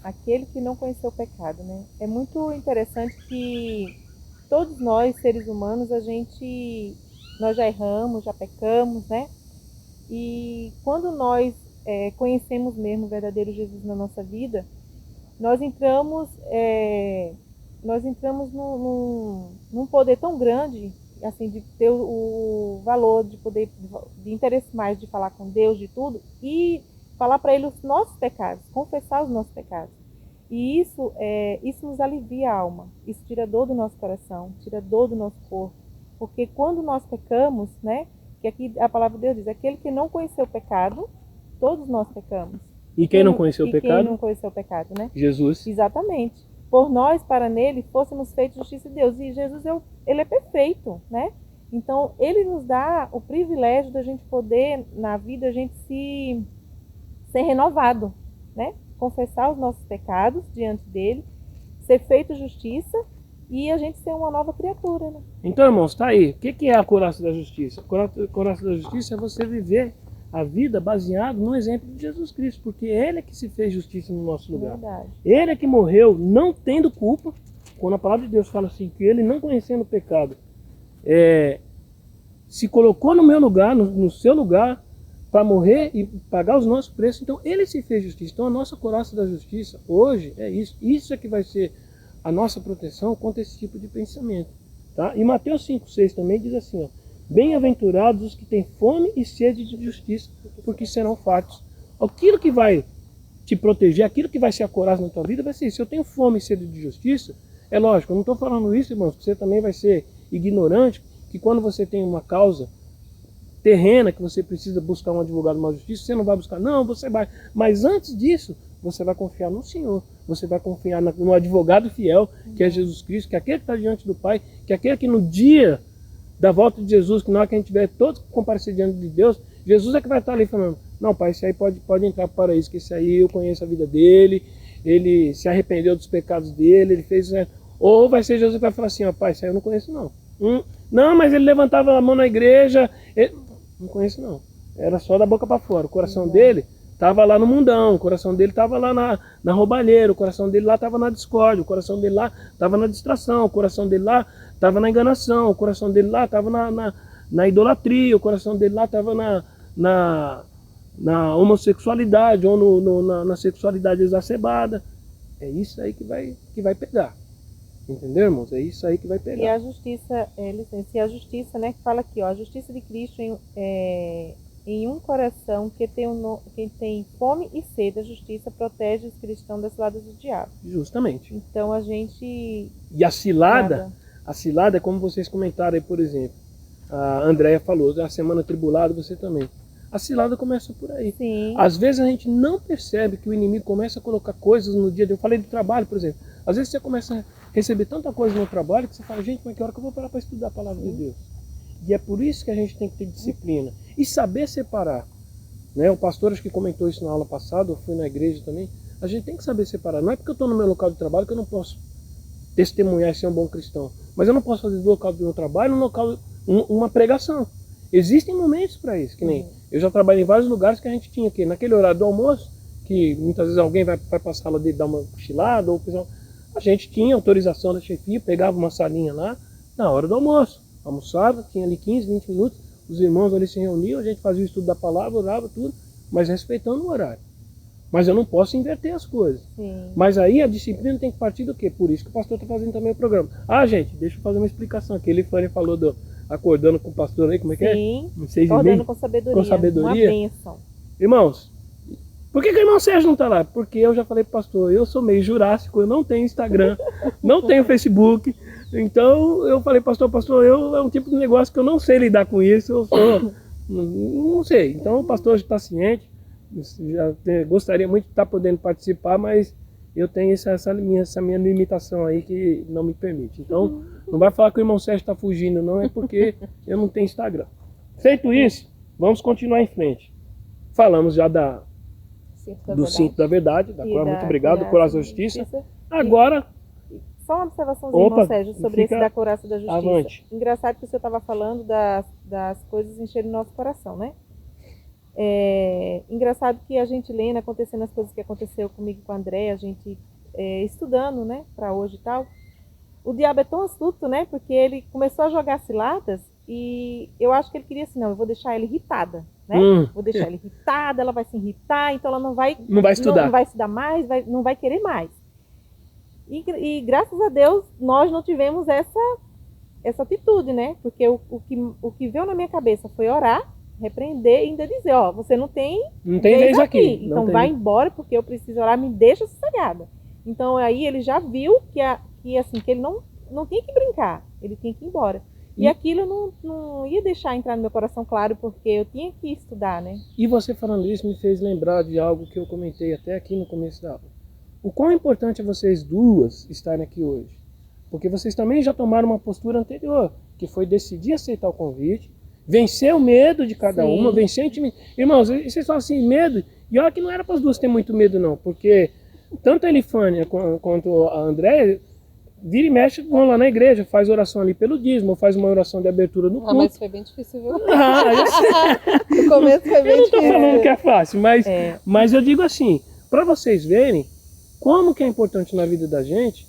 aquele que não conheceu o pecado, né? É muito interessante que todos nós, seres humanos, nós já erramos, já pecamos, né? E quando nós conhecemos mesmo o verdadeiro Jesus na nossa vida, nós entramos num poder tão grande, assim, de ter o valor de poder, de interesse mais de falar com Deus, de tudo, e falar para Ele os nossos pecados, confessar os nossos pecados. E isso nos alivia a alma, isso tira dor do nosso coração, tira dor do nosso corpo. Porque quando nós pecamos, né, que aqui a palavra de Deus diz, aquele que não conheceu o pecado, todos nós pecamos. E quem não conheceu o pecado? Quem não conheceu o pecado, né? Jesus. Exatamente. Por nós, para nele, fôssemos feitos justiça de Deus. E Jesus, ele é perfeito, né? Então, ele nos dá o privilégio da gente poder, na vida, a gente ser renovado, né? Confessar os nossos pecados diante dele, ser feito justiça e a gente ser uma nova criatura, né? Então, irmãos, tá aí. O que é a couraça da justiça? A couraça da justiça é você viver a vida baseado no exemplo de Jesus Cristo, porque Ele é que se fez justiça no nosso lugar. Verdade. Ele é que morreu não tendo culpa, quando a palavra de Deus fala assim, que Ele não conhecendo o pecado, se colocou no meu lugar, no seu lugar, para morrer e pagar os nossos preços. Então Ele se fez justiça. Então a nossa couraça da justiça hoje é isso. Isso é que vai ser a nossa proteção contra esse tipo de pensamento. Tá? E Mateus 5,6 também diz assim, ó, bem-aventurados os que têm fome e sede de justiça, porque serão fartos. Aquilo que vai te proteger, aquilo que vai ser a couraça na tua vida, vai ser isso. Se eu tenho fome e sede de justiça, é lógico, eu não estou falando isso, irmãos, que você também vai ser ignorante, que quando você tem uma causa terrena, que você precisa buscar um advogado, uma justiça, você não vai buscar, não, você vai. Mas antes disso, você vai confiar no Senhor, você vai confiar no advogado fiel, que é Jesus Cristo, que é aquele que está diante do Pai, que é aquele que no dia da volta de Jesus, que na hora que a gente tiver todos comparecer diante de Deus, Jesus é que vai estar ali falando, não, pai, esse aí pode entrar para o paraíso, que esse aí eu conheço a vida dele, ele se arrependeu dos pecados dele, ele fez... Ou vai ser Jesus que vai falar assim, ó, pai, esse aí eu não conheço não. Não, mas ele levantava a mão na igreja, não conheço não. Era só da boca para fora, o coração dele estava lá no mundão, o coração dele estava lá na roubalheira, o coração dele lá estava na discórdia, o coração dele lá estava na distração, o coração dele lá estava na enganação, o coração dele lá estava na idolatria, o coração dele lá estava na homossexualidade ou na sexualidade exacerbada. É isso aí que vai pegar. Entendeu, irmãos? É isso aí que vai pegar. E a justiça, licença, e a justiça, né, que fala aqui, ó, a justiça de Cristo em um coração que tem fome e sede, a justiça protege os cristãos das ciladas do diabo. Justamente. Então a gente... E a cilada é como vocês comentaram aí, por exemplo. A Andréia falou, a semana tribulada, você também. A cilada começa por aí. Sim. Às vezes a gente não percebe que o inimigo começa a colocar coisas no dia a dia. Eu falei do trabalho, por exemplo. Às vezes você começa a receber tanta coisa no trabalho que você fala, gente, mas que hora que eu vou parar para estudar a palavra de Deus? E é por isso que a gente tem que ter disciplina. E saber separar. Né? O pastor acho que comentou isso na aula passada, eu fui na igreja também. A gente tem que saber separar. Não é porque eu estou no meu local de trabalho que eu não posso testemunhar e ser um bom cristão. Mas eu não posso fazer do local do meu trabalho uma pregação. Existem momentos para isso, que nem eu já trabalhei em vários lugares que a gente tinha aqui, naquele horário do almoço, que muitas vezes alguém vai para a sala dele dar uma cochilada, ou a gente tinha autorização da chefia, pegava uma salinha lá, na hora do almoço, almoçava, tinha ali 15, 20 minutos, os irmãos ali se reuniam, a gente fazia o estudo da palavra, orava, tudo, mas respeitando o horário. Mas eu não posso inverter as coisas. Sim. Mas aí a disciplina tem que partir do quê? Por isso que o pastor está fazendo também o programa. Gente, deixa eu fazer uma explicação aqui. Ele falou acordando com o pastor aí, como é que é? Sim, acordando com sabedoria. Com sabedoria. Uma bênção. Irmãos, por que o irmão Sérgio não está lá? Porque eu já falei pro pastor, eu sou meio jurássico, eu não tenho Instagram, não tenho Facebook. Então eu falei, pastor, é um tipo de negócio que eu não sei lidar com isso, eu sou, não sei. Então o pastor já está ciente, gostaria muito de estar podendo participar, mas eu tenho essa minha limitação aí que não me permite. Então não vai falar que o irmão Sérgio está fugindo, não, é porque eu não tenho Instagram. Feito isso, vamos continuar em frente. Falamos já do cinto da verdade, da qual muito obrigado, do coraça da justiça. Agora, só uma observaçãozinha, irmão Sérgio, sobre esse da couraça da justiça. Avante. Engraçado que o senhor estava falando das coisas encherem o nosso coração, né? Engraçado que a gente lendo, acontecendo as coisas que aconteceu comigo e com a André, a gente estudando, né, para hoje e tal. O diabo é tão astuto, né, porque ele começou a jogar ciladas e eu acho que ele queria assim, não, eu vou deixar ela irritada, né? Vou deixar ela irritada, ela vai se irritar, então ela não vai estudar, não vai estudar mais, não vai querer mais. E graças a Deus nós não tivemos essa atitude, né? Porque o que veio na minha cabeça foi orar repreender e ainda dizer, ó, você não tem vez aqui. Então vai embora porque eu preciso orar, me deixa sossegada. Então aí ele já viu que ele não tinha que brincar, ele tinha que ir embora. E aquilo não ia deixar entrar no meu coração, claro, porque eu tinha que estudar, né? E você falando isso me fez lembrar de algo que eu comentei até aqui no começo da aula. O quão importante é vocês duas estarem aqui hoje. Porque vocês também já tomaram uma postura anterior, que foi decidir aceitar o convite, vencer o medo de cada uma, vencer a intimidade. Irmãos, vocês falam assim, medo, e olha que não era para as duas ter muito medo não, porque tanto a Elifânia quanto a Andréia, vira e mexe, vão lá na igreja, faz oração ali pelo dízimo, faz uma oração de abertura no culto. Mas foi bem difícil, viu? Eu sei. No começo foi bem difícil. Eu não estou falando que é fácil, mas eu digo assim, para vocês verem como que é importante na vida da gente.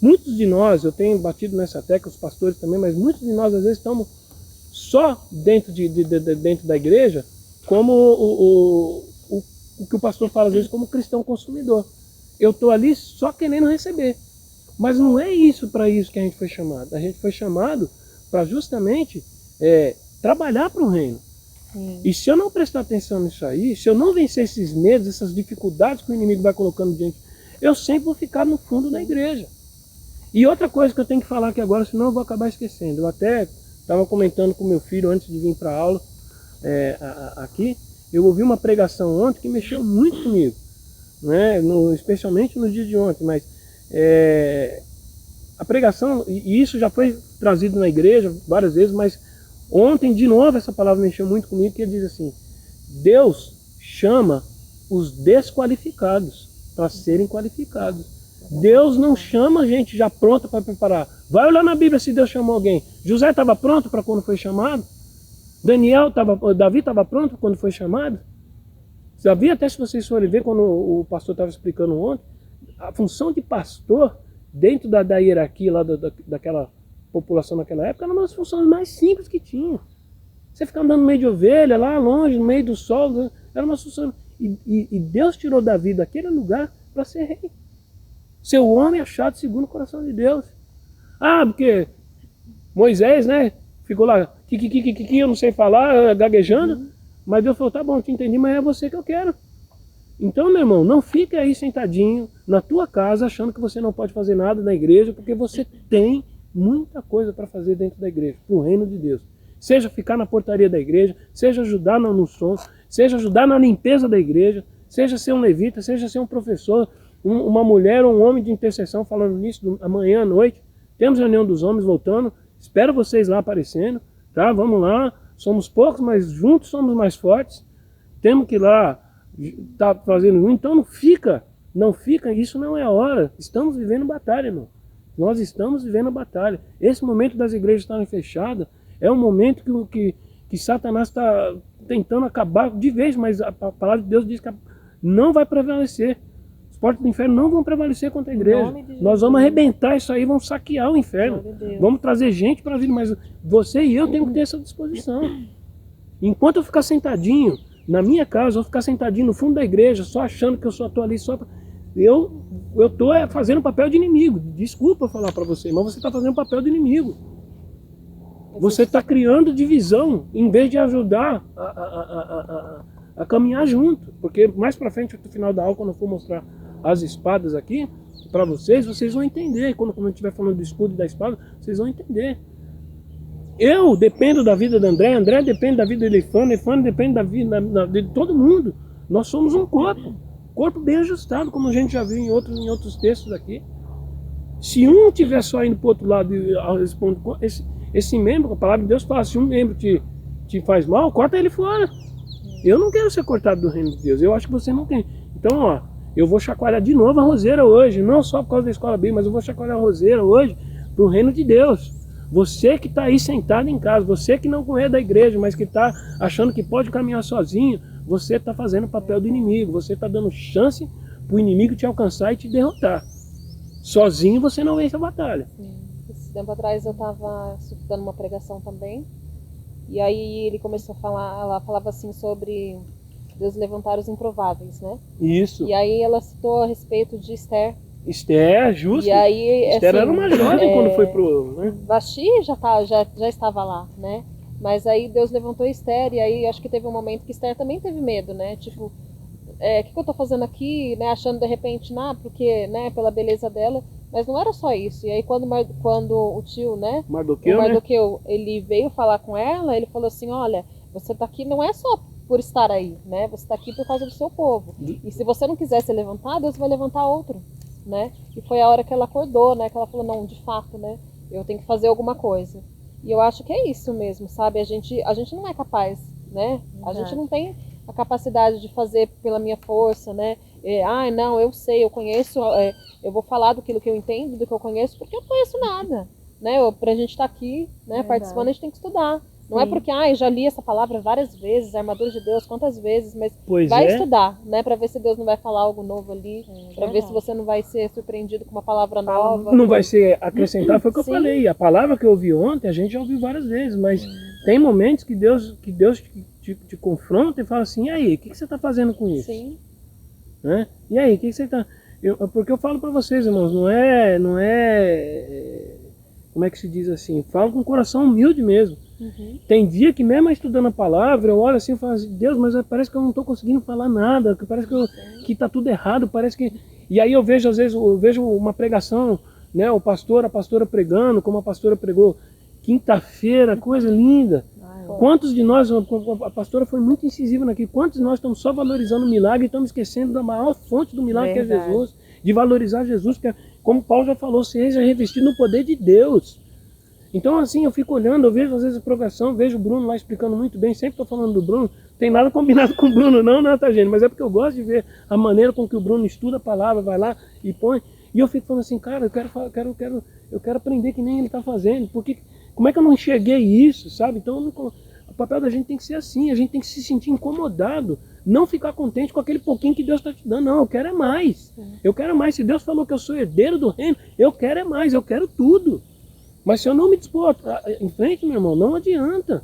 Muitos de nós, eu tenho batido nessa tecla, os pastores também, mas muitos de nós às vezes estamos só dentro da igreja, como o que o pastor fala às vezes como cristão consumidor. Eu estou ali só querendo receber. Mas não é isso para isso que a gente foi chamado. A gente foi chamado para justamente trabalhar para o reino. E se eu não prestar atenção nisso aí, se eu não vencer esses medos, essas dificuldades que o inimigo vai colocando diante, eu sempre vou ficar no fundo da igreja. E outra coisa que eu tenho que falar aqui agora, senão eu vou acabar esquecendo. Eu até estava comentando com meu filho antes de vir para a aula aqui. Eu ouvi uma pregação ontem que mexeu muito comigo, né? Especialmente no dia de ontem. Mas a pregação, e isso já foi trazido na igreja várias vezes, mas ontem de novo essa palavra mexeu muito comigo, que ele diz assim: Deus chama os desqualificados para serem qualificados. Deus não chama a gente já pronta para preparar. Vai olhar na Bíblia se Deus chamou alguém. José estava pronto para quando foi chamado? Davi estava pronto quando foi chamado? Davi, até se vocês forem ver, quando o pastor estava explicando ontem, a função de pastor, dentro da hierarquia lá daquela população naquela época, era uma das funções mais simples que tinha. Você ficar andando no meio de ovelha, lá longe, no meio do sol, era uma função. E Deus tirou Davi daquele lugar para ser rei. Ser o homem achado segundo o coração de Deus. Porque Moisés, né, ficou lá, eu não sei falar, gaguejando, mas Deus falou, tá bom, eu te entendi, mas é você que eu quero. Então, meu irmão, não fique aí sentadinho na tua casa achando que você não pode fazer nada na igreja, porque você tem muita coisa para fazer dentro da igreja, para o reino de Deus. Seja ficar na portaria da igreja, seja ajudar no som, seja ajudar na limpeza da igreja, seja ser um levita, seja ser um professor, uma mulher ou um homem de intercessão, falando nisso amanhã à noite. Temos reunião dos homens voltando, espero vocês lá aparecendo, tá? Vamos lá, somos poucos, mas juntos somos mais fortes. Temos que ir lá, tá fazendo, então não fica, isso não é a hora. Estamos vivendo batalha, irmão. Nós estamos vivendo a batalha. Esse momento das igrejas estarem fechadas é um momento que Satanás está tentando acabar de vez, mas a palavra de Deus diz que não vai prevalecer. As portas do inferno não vão prevalecer contra a igreja. Nós vamos arrebentar isso aí, vamos saquear o inferno. Vamos trazer gente para a vida, mas você e eu temos que ter essa disposição. Enquanto eu ficar sentadinho na minha casa, eu ficar sentadinho no fundo da igreja, só achando que eu só estou ali só para... Eu estou fazendo papel de inimigo. Desculpa falar para você, mas você está fazendo papel de inimigo. Você está criando divisão, em vez de ajudar a caminhar junto. Porque mais para frente, no final da aula, quando eu for mostrar as espadas aqui, para vocês vão entender. Quando eu estiver falando do escudo e da espada, vocês vão entender. Eu dependo da vida da André depende da vida de Elifânia depende da vida de todo mundo. Nós somos um corpo bem ajustado, como a gente já viu em outros textos aqui. Se um estiver só indo para o outro lado, esse membro, a palavra de Deus fala, se um membro te faz mal, corta ele fora. Eu não quero ser cortado do reino de Deus, eu acho que você não tem. Então, eu vou chacoalhar de novo a roseira hoje, não só por causa da escola bíblica, mas eu vou chacoalhar a roseira hoje para o reino de Deus. Você que está aí sentado em casa, você que não é da igreja, mas que está achando que pode caminhar sozinho, você está fazendo o papel do inimigo, você está dando chance para o inimigo te alcançar e te derrotar. Sozinho você não vence a batalha. Esse tempo atrás eu estava escutando uma pregação também, e aí ele começou a falar, ela falava assim sobre Deus levantar os improváveis, né? Isso. E aí ela citou a respeito de Esther. Esther, justo. E aí, Esther assim, era uma jovem quando foi pro... Né? Vasti já estava lá, né? Mas aí Deus levantou Esther, e aí acho que teve um momento que Esther também teve medo, né? Tipo, o que eu tô fazendo aqui, né? Achando de repente, porque, né, pela beleza dela. Mas não era só isso. E aí quando o tio, né, Mardoqueu, o né? Mardoqueu, ele veio falar com ela, ele falou assim, olha, você tá aqui não é só por estar aí, né? Você tá aqui por causa do seu povo. E se você não quiser se levantar, Deus vai levantar outro, né? E foi a hora que ela acordou, né? Que ela falou, não, de fato, né? Eu tenho que fazer alguma coisa. E eu acho que é isso mesmo, sabe? A gente não é capaz, né? A gente não tem a capacidade de fazer pela minha força, né? Não, eu sei, eu conheço, eu vou falar daquilo que eu entendo, do que eu conheço, porque eu não conheço nada, né? Pra gente estar aqui, né, participando, a gente tem que estudar. Não é porque, eu já li essa palavra várias vezes, a armadura de Deus, quantas vezes, mas vai estudar, né, para ver se Deus não vai falar algo novo ali, para ver se você não vai ser surpreendido com uma palavra nova. Não vai ser acrescentar, foi o que eu falei. A palavra que eu ouvi ontem, a gente já ouviu várias vezes, mas tem momentos que Deus te confronta e fala assim, e aí, o que você está fazendo com isso? Sim. Né? E aí, o que você está... Porque eu falo para vocês, irmãos, não é... Como é que se diz assim? Falo com o coração humilde mesmo. Tem dia que mesmo estudando a palavra, eu olho assim e falo assim, Deus, mas parece que eu não estou conseguindo falar nada, que parece que está tudo errado, parece que... E aí eu vejo, às vezes, uma pregação, né, a pastora pregando, como a pastora pregou quinta-feira, coisa linda. Quantos de nós, a pastora foi muito incisiva naquilo, quantos de nós estamos só valorizando o milagre e estamos esquecendo da maior fonte do milagre, que é Jesus, de valorizar Jesus, que é, como Paulo já falou, seja revestido no poder de Deus. Então assim, eu fico olhando, eu vejo às vezes a pregação, vejo o Bruno lá explicando muito bem, sempre estou falando do Bruno, tem nada combinado com o Bruno não, né, tá, gente? Mas é porque eu gosto de ver a maneira com que o Bruno estuda a palavra, vai lá e põe, e eu fico falando assim, cara, eu quero aprender que nem ele está fazendo, porque como é que eu não enxerguei isso, sabe? Então o papel da gente tem que ser assim, a gente tem que se sentir incomodado, não ficar contente com aquele pouquinho que Deus está te dando, não, eu quero é mais, eu quero mais, se Deus falou que eu sou herdeiro do reino, eu quero é mais, eu quero tudo. Mas se eu não me dispor em frente, meu irmão, não adianta.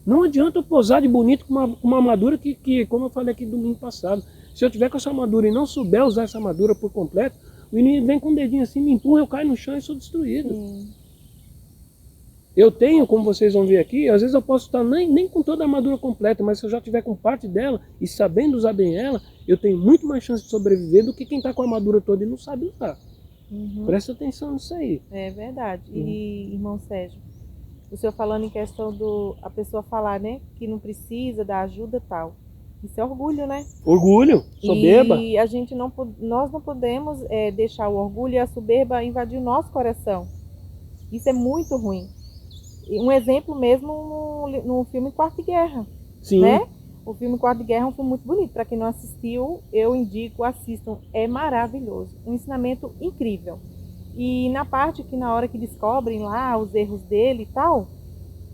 Não adianta eu posar de bonito com uma armadura que, como eu falei aqui domingo passado, se eu tiver com essa armadura e não souber usar essa armadura por completo, o inimigo vem com o dedinho assim, me empurra, eu caio no chão e sou destruído. Eu tenho, como vocês vão ver aqui, às vezes eu posso estar nem com toda a armadura completa, mas se eu já tiver com parte dela e sabendo usar bem ela, eu tenho muito mais chance de sobreviver do que quem está com a armadura toda e não sabe usar. Presta atenção nisso aí. É verdade. E, irmão Sérgio, o senhor falando em questão a pessoa falar, né, que não precisa da ajuda e tal. Isso é orgulho, né? Orgulho, soberba. E nós não podemos deixar o orgulho e a soberba invadir o nosso coração. Isso é muito ruim. Um exemplo mesmo no filme Quarta Guerra. Sim. Né? O filme Quarta Guerra é um filme muito bonito. Para quem não assistiu, eu indico, assistam. É maravilhoso. Um ensinamento incrível. E na parte que na hora que descobrem lá os erros dele e tal,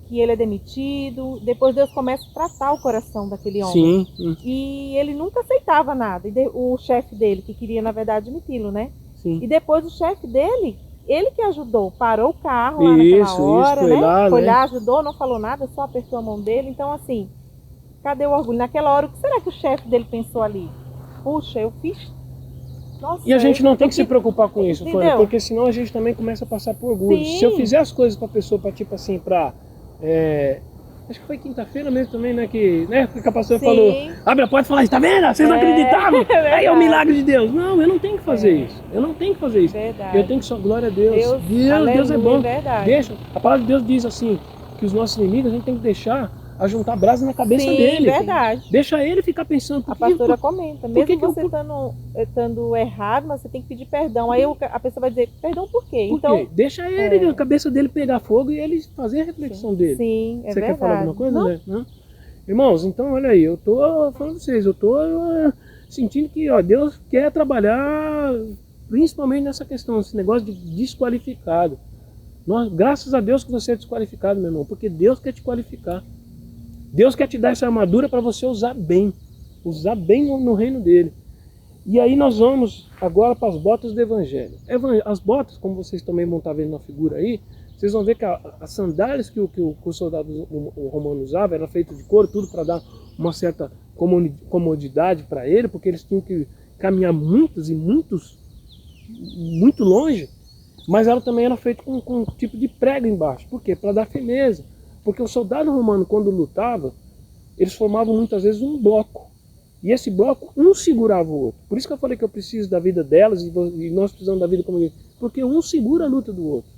que ele é demitido, depois Deus começa a tratar o coração daquele homem. Sim. E ele nunca aceitava nada. O chefe dele, que queria na verdade demiti-lo, né? Sim. E depois o chefe dele, ele que ajudou, parou o carro lá naquela hora, foi né? lá, Foi né? lá, ajudou, não falou nada, só apertou a mão dele. Então assim, cadê o orgulho? Naquela hora, o que será que o chefe dele pensou ali? Puxa, eu fiz... Nossa, e a gente não tem que se preocupar com isso, entendeu? Fânia, porque senão a gente também começa a passar por orgulho. Sim. Se eu fizer as coisas pra pessoa, tipo assim, acho que foi quinta-feira mesmo também, né, que a pastora falou, abre a porta e fala, tá vendo? Vocês não acreditavam? Aí é o milagre de Deus. Não, eu não tenho que fazer isso. Eu não tenho que fazer isso. Verdade. Eu tenho que só, glória a Deus. Deus é bom. Verdade. A palavra de Deus diz assim, que os nossos inimigos a gente tem que deixar a juntar brasa na cabeça dele. Verdade. Deixa ele ficar pensando. A pastora comenta, mesmo você estando errado, mas você tem que pedir perdão. Aí a pessoa vai dizer, perdão por quê? Então, deixa ele, a cabeça dele pegar fogo e ele fazer a reflexão dele. Sim, Você quer falar alguma coisa, né? Não? Irmãos, então olha aí, eu tô falando pra vocês, eu tô sentindo que Deus quer trabalhar principalmente nessa questão, esse negócio de desqualificado. Graças a Deus que você é desqualificado, meu irmão, porque Deus quer te qualificar. Deus quer te dar essa armadura para você usar bem no reino dele. E aí nós vamos agora para as botas do evangelho. As botas, como vocês também vão estar vendo na figura aí, vocês vão ver que as sandálias que o soldado romano usava era feito de couro, tudo para dar uma certa comodidade para ele, porque eles tinham que caminhar muito longe, mas ela também era feita com um tipo de prego embaixo. Por quê? Para dar firmeza. Porque o soldado romano, quando lutava, eles formavam muitas vezes um bloco. E esse bloco, um segurava o outro. Por isso que eu falei que eu preciso da vida delas e nós precisamos da vida como igreja. Porque um segura a luta do outro.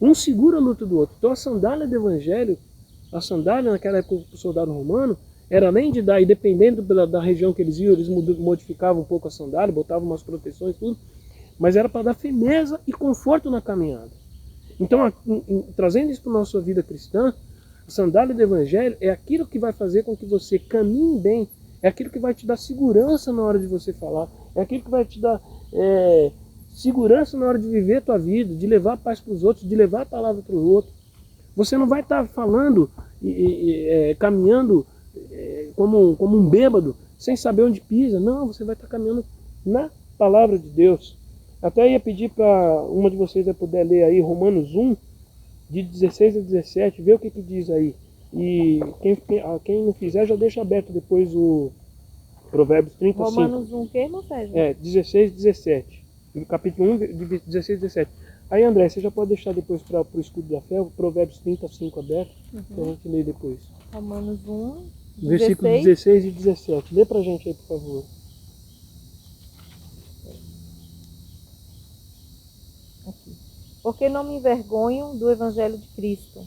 Um segura a luta do outro. Então a sandália do evangelho, a sandália naquela época do soldado romano, era além de dar, e dependendo da região que eles iam, eles modificavam um pouco a sandália, botavam umas proteções e tudo, mas era para dar firmeza e conforto na caminhada. Então, trazendo isso para a nossa vida cristã, a sandália do evangelho é aquilo que vai fazer com que você caminhe bem, é aquilo que vai te dar segurança na hora de você falar, é aquilo que vai te dar segurança na hora de viver a tua vida, de levar a paz para os outros, de levar a palavra para os outros. Você não vai estar falando, caminhando como um bêbado, sem saber onde pisa. Não, você vai estar caminhando na palavra de Deus. Até ia pedir para uma de vocês puder ler aí Romanos 1, de 16 a 17, ver o que diz aí. E quem não fizer já deixa aberto depois o Provérbios 35. Romanos 1, que, irmão Sérgio? 16 e 17. Capítulo 1, de 16 e 17. Aí, André, você já pode deixar depois para o escudo da fé, o Provérbios 35 aberto, que a gente lê depois. Romanos 1, Versículos 16 e 17. Lê pra gente aí, por favor. Aqui. Porque não me envergonho do evangelho de Cristo,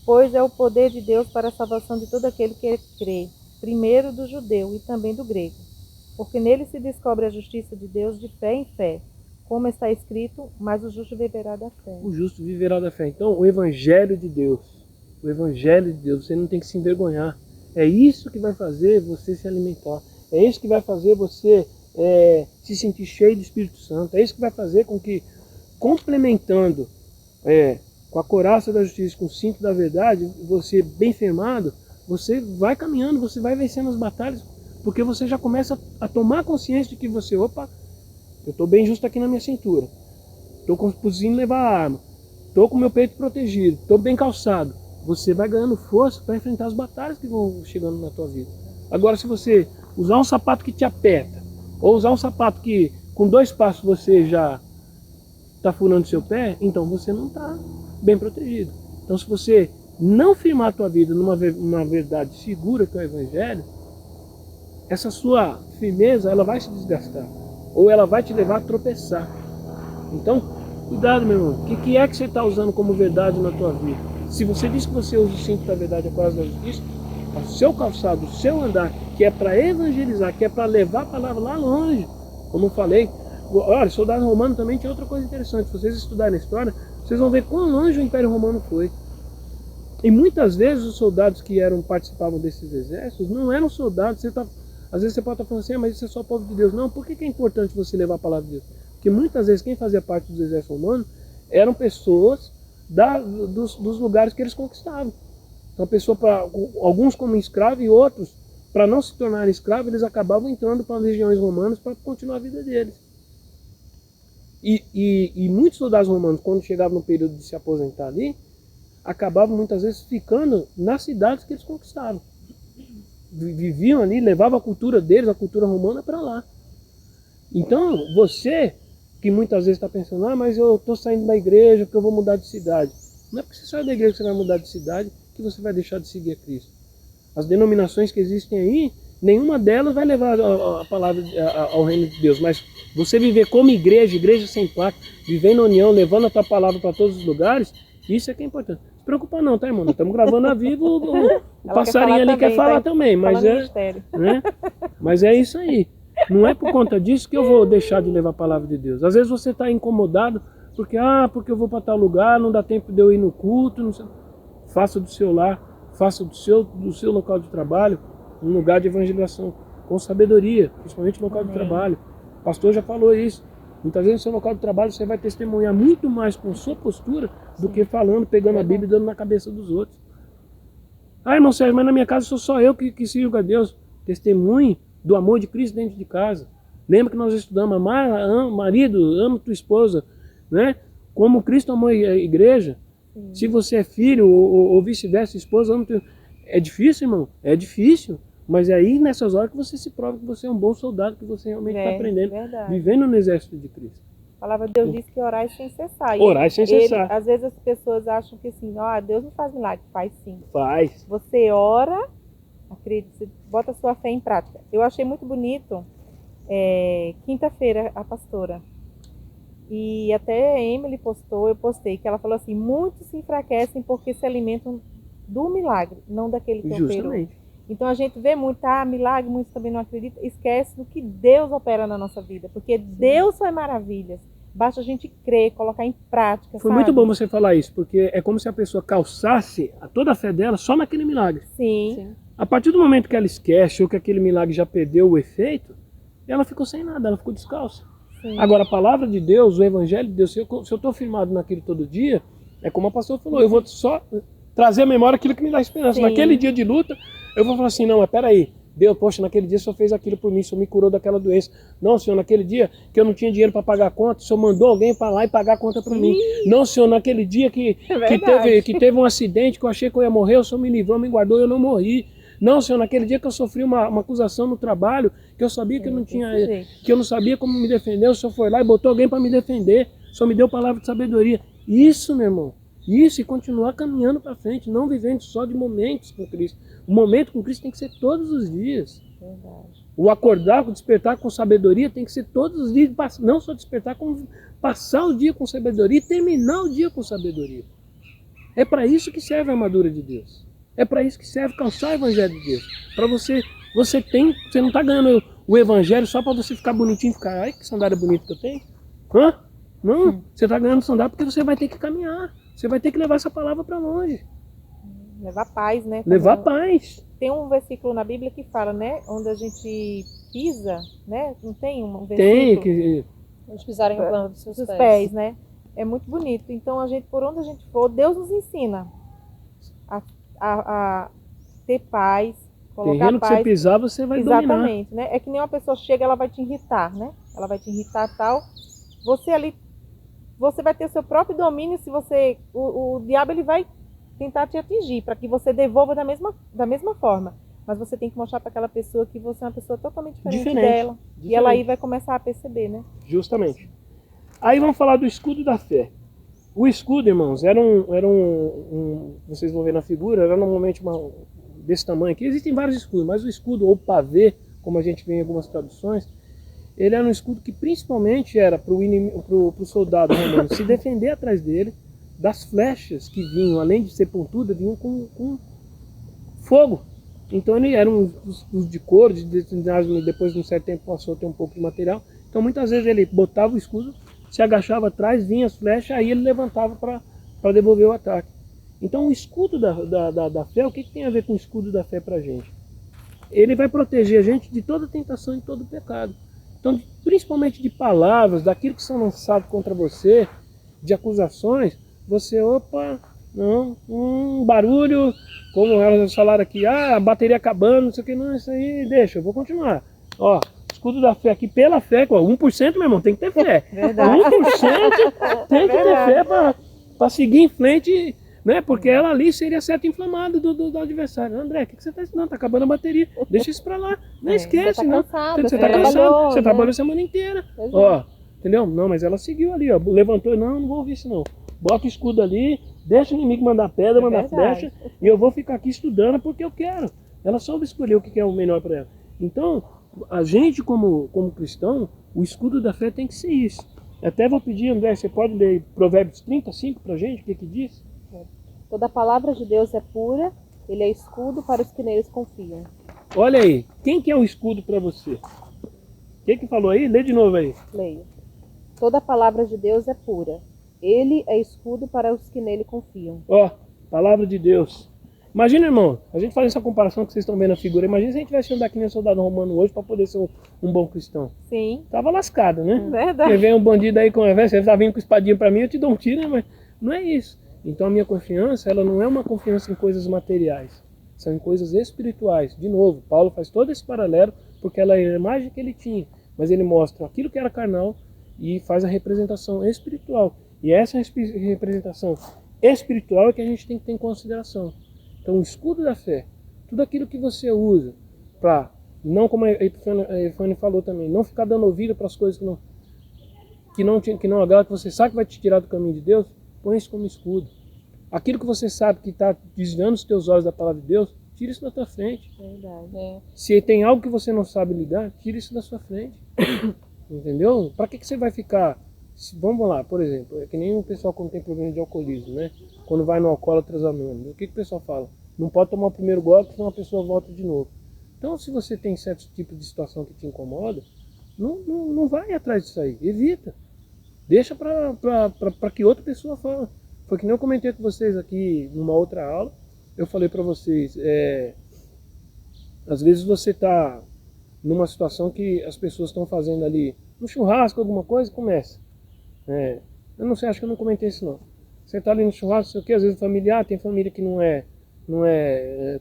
pois é o poder de Deus para a salvação de todo aquele que crê, primeiro do judeu e também do grego. Porque nele se descobre a justiça de Deus de fé em fé, como está escrito, mas o justo viverá da fé. O justo viverá da fé. Então, o evangelho de Deus, você não tem que se envergonhar. É isso que vai fazer você se alimentar. É isso que vai fazer você se sentir cheio do Espírito Santo. É isso que vai fazer com que, complementando com a couraça da justiça, com o cinto da verdade, você bem firmado, você vai caminhando, você vai vencendo as batalhas, porque você já começa a tomar consciência de que você, opa, eu estou bem justo aqui na minha cintura, estou conseguindo levar a arma, estou com o meu peito protegido, estou bem calçado. Você vai ganhando força para enfrentar as batalhas que vão chegando na tua vida. Agora, se você usar um sapato que te aperta, ou usar um sapato que com 2 passos você já está furando seu pé, então você não está bem protegido. Então, se você não firmar a tua vida numa verdade segura que é o Evangelho, essa sua firmeza ela vai se desgastar, ou ela vai te levar a tropeçar. Então, cuidado, meu irmão. O que é que você está usando como verdade na tua vida? Se você diz que você usa o cinto da verdade a causa da justiça, o seu calçado, o seu andar, que é para evangelizar, que é para levar a palavra lá longe, como eu falei. Olha, soldado romano também tinha outra coisa interessante. Se vocês estudarem a história, vocês vão ver quão longe o Império Romano foi. E muitas vezes os soldados que participavam desses exércitos não eram soldados. Às vezes você pode estar falando assim, mas isso é só povo de Deus. Não, por que é importante você levar a palavra de Deus? Porque muitas vezes quem fazia parte dos exércitos romanos eram pessoas dos lugares que eles conquistavam. Então, alguns como escravos e outros, para não se tornarem escravos, eles acabavam entrando para as legiões romanas para continuar a vida deles. E muitos soldados romanos, quando chegavam no período de se aposentar ali, acabavam muitas vezes ficando nas cidades que eles conquistavam. Viviam ali, levavam a cultura deles, a cultura romana, para lá. Então, você que muitas vezes está pensando, mas eu estou saindo da igreja porque eu vou mudar de cidade. Não é porque você sai da igreja que você vai mudar de cidade que você vai deixar de seguir a Cristo. As denominações que existem aí, nenhuma delas vai levar a palavra ao reino de Deus. Mas você viver como igreja sem placa, viver na união, levando a tua palavra para todos os lugares, isso é que é importante. Não se preocupa não, tá, irmão? Nós estamos gravando a vivo, o passarinho ali quer falar também, mas mas é isso aí. Não é por conta disso que eu vou deixar de levar a palavra de Deus. Às vezes você está incomodado porque eu vou para tal lugar, não dá tempo de eu ir no culto. Não sei. Faça do seu lar, faça do seu local de trabalho um lugar de evangelização com sabedoria, principalmente no local de trabalho. O pastor já falou isso. Muitas vezes no seu local de trabalho você vai testemunhar muito mais com sua postura do que falando, pegando a Bíblia e dando na cabeça dos outros. Irmão Sérgio, mas na minha casa sou só eu que sirvo a Deus. Testemunhe do amor de Cristo dentro de casa. Lembra que nós estudamos, marido, ama tua esposa, né? Como Cristo amou a igreja. Sim. Se você é filho ou vice-versa, esposa ama tua... É difícil, irmão? É difícil. Mas é aí nessas horas que você se prova que você é um bom soldado, que você realmente está aprendendo, vivendo no exército de Cristo. palavra de Deus diz que orar é sem cessar. Orar sem cessar. Às vezes as pessoas acham que assim, Deus não faz milagre. Faz sim. Faz. Você ora, acredita, você bota a sua fé em prática. Eu achei muito bonito, quinta-feira, a pastora. E até a Emily postou, eu postei, que ela falou assim, muitos se enfraquecem porque se alimentam do milagre, não daquele que operou. Justamente. Então a gente vê muito, milagre, muitos também não acreditam, esquece do que Deus opera na nossa vida, porque Deus faz maravilhas. Basta a gente crer, colocar em prática. Foi muito bom você falar isso, porque é como se a pessoa calçasse toda a fé dela só naquele milagre. Sim. A partir do momento que ela esquece ou que aquele milagre já perdeu o efeito, ela ficou sem nada, ela ficou descalça. Sim. Agora, a palavra de Deus, o evangelho de Deus, se eu estou firmado naquilo todo dia, é como a pastora falou, eu vou só trazer à memória aquilo que me dá esperança. Sim. Naquele dia de luta, eu vou falar assim, não, mas peraí, Deus, poxa, naquele dia o Senhor fez aquilo por mim, o Senhor me curou daquela doença. Não, Senhor, naquele dia que eu não tinha dinheiro para pagar a conta, o Senhor mandou alguém para lá e pagar a conta para mim. Não, Senhor, naquele dia que teve um acidente, que eu achei que eu ia morrer, o Senhor me livrou, me guardou e eu não morri. Não, Senhor, naquele dia que eu sofri uma acusação no trabalho, que eu sabia que eu não tinha, que eu não sabia como me defender, o Senhor foi lá e botou alguém para me defender. O Senhor me deu palavra de sabedoria. Isso, meu irmão, isso, e continuar caminhando para frente, não vivendo só de momentos com Cristo. O momento com Cristo tem que ser todos os dias. Verdade. O acordar, o despertar com sabedoria tem que ser todos os dias, não só despertar, como passar o dia com sabedoria e terminar o dia com sabedoria. É para isso que serve a armadura de Deus. É para isso que serve calçar o evangelho de Deus. Para você não está ganhando o evangelho só para você ficar bonitinho e ficar, ai que sandália bonita que eu tenho. Hã? Não, você está ganhando sandália porque você vai ter que caminhar. Você vai ter que levar essa palavra para longe. Levar paz, né? Levar paz. Tem um versículo na Bíblia que fala, né? Onde a gente pisa, né? Não tem um versículo? Tem, que eles pisarem no plano dos seus pés, né? É muito bonito. Então, por onde a gente for, Deus nos ensina a ter paz, colocar terreno paz. Que você pisar, você vai dominar. Exatamente, né? É que nem uma pessoa chega, ela vai te irritar, né? Ela vai te irritar tal. Você vai ter seu próprio domínio se você... O diabo, ele vai tentar te atingir, para que você devolva da mesma forma. Mas você tem que mostrar para aquela pessoa que você é uma pessoa totalmente diferente dela. E ela aí vai começar a perceber, né? Justamente. Aí vamos falar do escudo da fé. O escudo, irmãos, vocês vão ver na figura, era normalmente desse tamanho aqui. Existem vários escudos, mas o escudo, ou pavê, como a gente vê em algumas traduções, ele era um escudo que principalmente era para o soldado romano se defender atrás dele, das flechas que vinham, além de ser pontuda, vinham com fogo. Então ele era os de couro, depois de um certo tempo passou a ter um pouco de material. Então muitas vezes ele botava o escudo, se agachava atrás, vinha as flechas, aí ele levantava para devolver o ataque. Então o escudo da fé, o que tem a ver com o escudo da fé para a gente? Ele vai proteger a gente de toda tentação e todo pecado. Então, principalmente de palavras, daquilo que são lançados contra você, de acusações, você, não, barulho, como elas falaram aqui, a bateria acabando, não sei o que, não, isso aí, deixa, eu vou continuar. Ó, escudo da fé aqui, pela fé, 1%, meu irmão, tem que ter fé. Verdade. 1% tem que ter fé para seguir em frente, né? Porque ela ali seria seta inflamada do adversário. André, o que você está ensinando? Está acabando a bateria, deixa isso para lá, não esquece, não. Você está cansado, você trabalhou a semana inteira. Ó, entendeu? Não, mas ela seguiu ali, ó, levantou, não vou ouvir isso não. Bota o escudo ali, deixa o inimigo mandar pedra, mandar flecha, e eu vou ficar aqui estudando porque eu quero. Ela soube escolher o que é o melhor para ela. Então, a gente como cristão, o escudo da fé tem que ser isso. Até vou pedir, André, você pode ler Provérbios 35 para a gente, o que diz? Toda a palavra de Deus é pura, ele é escudo para os que neles confiam. Olha aí, quem que é o escudo para você? Quem que falou aí? Lê de novo aí. Leia. Toda a palavra de Deus é pura. Ele é escudo para os que nele confiam. Ó, palavra de Deus. Imagina, irmão, a gente faz essa comparação que vocês estão vendo na figura. Imagina se a gente tivesse andar aqui nem soldado romano hoje para poder ser um bom cristão. Sim. Tava lascado, né? Verdade. Porque vem um bandido aí com você tá vindo com espadinha para mim, eu te dou um tiro, né? Mas não é isso. Então a minha confiança, ela não é uma confiança em coisas materiais. São em coisas espirituais. De novo, Paulo faz todo esse paralelo porque ela é a imagem que ele tinha. Mas ele mostra aquilo que era carnal e faz a representação espiritual. E essa representação espiritual é que a gente tem que ter em consideração. Então o escudo da fé, tudo aquilo que você usa para, não como a Epifânia falou também, não ficar dando ouvido para as coisas que não... que não agrada, que você sabe que vai te tirar do caminho de Deus, põe isso como escudo. Aquilo que você sabe que está desviando os teus olhos da palavra de Deus, tira isso da tua frente. Verdade. Se tem algo que você não sabe lidar, tira isso da sua frente. Entendeu? Para que você vai ficar... Vamos lá, por exemplo, é que nem o pessoal quando tem problema de alcoolismo, né? Quando vai no alcoólatra anônimo, o que o pessoal fala? Não pode tomar o primeiro gole, senão a pessoa volta de novo. Então, se você tem certo tipo de situação que te incomoda, não vai atrás disso aí, evita. Deixa para que outra pessoa fale. Foi que nem eu comentei com vocês aqui numa outra aula, eu falei para vocês, às vezes você está numa situação que as pessoas estão fazendo ali um churrasco, alguma coisa, começa. Eu não sei, acho que eu não comentei isso não. Você está ali no churrasco, sei o que, às vezes familiar, tem família que não é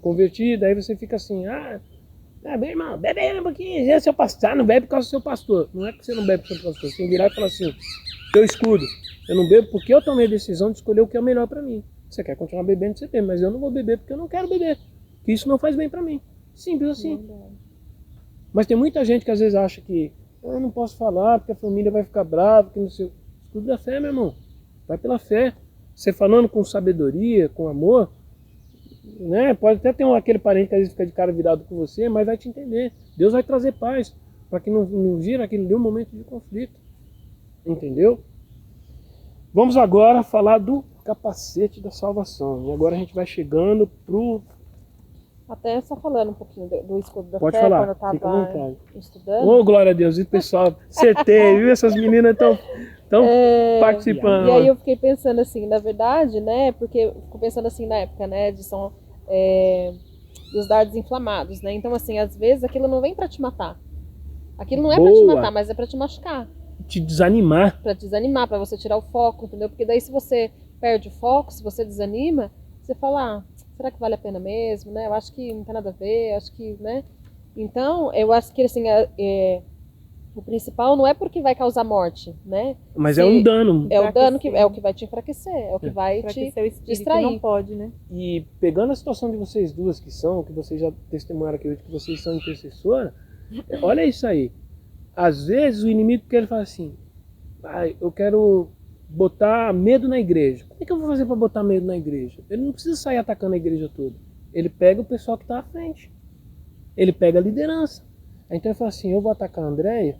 convertida, aí você fica assim, meu irmão, bebe um pouquinho, é seu pastor, não bebe por causa do seu pastor. Não é que você não bebe por causa do seu pastor, você tem que virar e falar assim, eu escudo, eu não bebo porque eu tomei a decisão de escolher o que é o melhor para mim. Você quer continuar bebendo, você bebe, mas eu não vou beber porque eu não quero beber, que isso não faz bem para mim. Simples assim. Mas tem muita gente que às vezes acha que eu não posso falar porque a família vai ficar brava, que não sei. Escudo da fé, meu irmão. Vai pela fé. Você falando com sabedoria, com amor, né? Pode até ter aquele parente que às vezes fica de cara virado com você, mas vai te entender. Deus vai trazer paz para que não gira aquele momento de conflito. Entendeu? Vamos agora falar do capacete da salvação. E agora a gente vai chegando pro... Até só falando um pouquinho do escudo da Pode fé, falar, quando eu fica à estava vontade. estudando. Ô, glória a Deus, e pessoal, acertei, viu? Essas meninas estão participando. E aí eu fiquei pensando assim, na verdade, né? Porque eu fico pensando assim na época, né? Dos dardos inflamados, né? Então, assim, às vezes aquilo não vem pra te matar. Aquilo não é pra te Boa. matar, mas é pra te machucar. Te desanimar. Pra te desanimar, pra você tirar o foco, entendeu? Porque daí se você perde o foco, se você desanima, você fala, será que vale a pena mesmo, né? Eu acho que não tem nada a ver, acho que, né? Então, eu acho que, assim, o principal não é porque vai causar morte, né? Mas é um dano. É o dano que é o que vai te enfraquecer, é o que vai Para te que seu espírito distrair. não pode, né? E pegando a situação de vocês duas que vocês já testemunharam aqui hoje, que vocês são intercessoras, olha isso aí. Às vezes o inimigo quer falar assim, eu quero botar medo na igreja. Como é que eu vou fazer para botar medo na igreja? Ele não precisa sair atacando a igreja toda. Ele pega o pessoal que está à frente. Ele pega a liderança. Então ele fala assim, eu vou atacar a Andréia,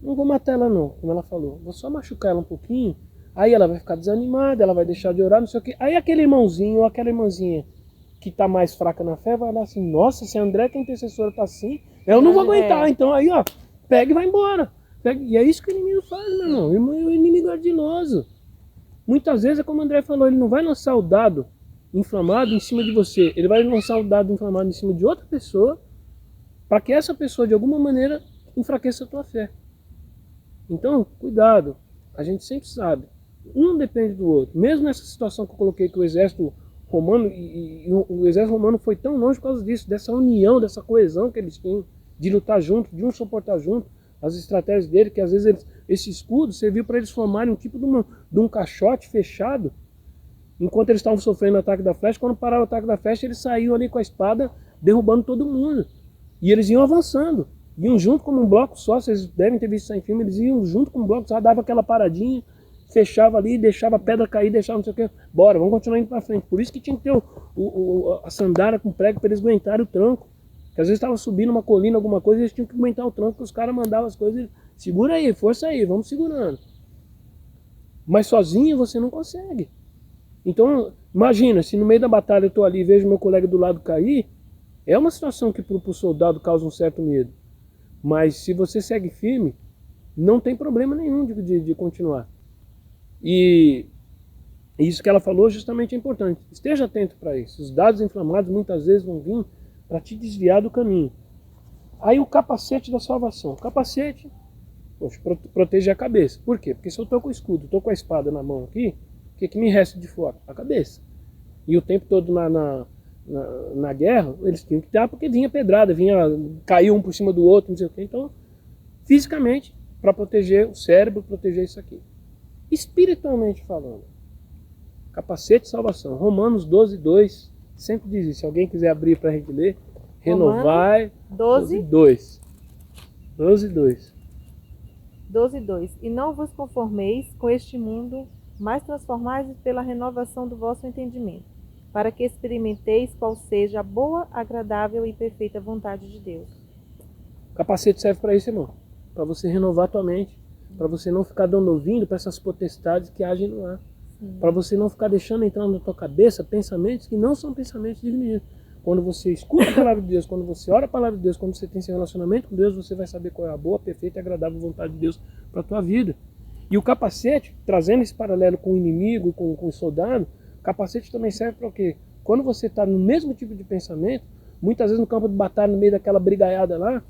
não vou matar ela não, como ela falou. Vou só machucar ela um pouquinho, aí ela vai ficar desanimada, ela vai deixar de orar, não sei o quê. Aí aquele irmãozinho ou aquela irmãzinha que está mais fraca na fé vai olhar assim, nossa, se a Andréia que é intercessora está assim, eu não vou aguentar. Então aí, ó, pega e vai embora. E é isso que o inimigo faz, meu irmão. O inimigo é ardiloso. Muitas vezes é como o André falou, ele não vai lançar o dado inflamado em cima de você. Ele vai lançar o dado inflamado em cima de outra pessoa para que essa pessoa, de alguma maneira, enfraqueça a tua fé. Então, cuidado. A gente sempre sabe. Um depende do outro. Mesmo nessa situação que eu coloquei que o exército romano, o exército romano foi tão longe por causa disso, dessa união, dessa coesão que eles tinham, de lutar junto, de um suportar junto. As estratégias dele, que às vezes esse escudo serviu para eles formarem um tipo de um caixote fechado, enquanto eles estavam sofrendo o ataque da flecha. Quando parava o ataque da flecha, eles saíam ali com a espada, derrubando todo mundo. E eles iam avançando, iam junto como um bloco só. Vocês devem ter visto isso em filme. Eles iam junto como um bloco só, dava aquela paradinha, fechava ali, deixava a pedra cair, deixava não sei o que, bora, vamos continuar indo para frente. Por isso que tinha que ter a sandália com prego para eles aguentarem o tranco. Às vezes estava subindo uma colina, alguma coisa, e eles tinham que aguentar o tranco, os caras mandavam as coisas, segura aí, força aí, vamos segurando. Mas sozinho você não consegue. Então, imagina, se no meio da batalha eu estou ali e vejo meu colega do lado cair, é uma situação que para o soldado causa um certo medo. Mas se você segue firme, não tem problema nenhum de continuar. E isso que ela falou justamente é importante. Esteja atento para isso. Os dados inflamados muitas vezes vão vir para te desviar do caminho. Aí o capacete da salvação. O capacete, poxa, protege a cabeça. Por quê? Porque se eu estou com o escudo, estou com a espada na mão aqui, o que me resta de fora? A cabeça. E o tempo todo na guerra, eles tinham que estar porque vinha pedrada, caiu um por cima do outro, não sei o quê. Então, fisicamente, para proteger o cérebro, proteger isso aqui. Espiritualmente falando, capacete de salvação. Romanos 12:2. Sempre diz isso. Se alguém quiser abrir para a gente ler, renovai 12, 12:2. 12:2. E não vos conformeis com este mundo, mas transformai-vos pela renovação do vosso entendimento, para que experimenteis qual seja a boa, agradável e perfeita vontade de Deus. O capacete serve para isso, irmão. Para você renovar a tua mente. Para você não ficar dando ouvido para essas potestades que agem no ar. Para você não ficar deixando entrar na tua cabeça pensamentos que não são pensamentos divinos. Quando você escuta a palavra de Deus, quando você ora a palavra de Deus, quando você tem esse relacionamento com Deus, você vai saber qual é a boa, perfeita e agradável vontade de Deus para a tua vida. E o capacete, trazendo esse paralelo com o inimigo, com o soldado, o capacete também serve para o quê? Quando você está no mesmo tipo de pensamento, muitas vezes no campo de batalha, no meio daquela brigaiada lá,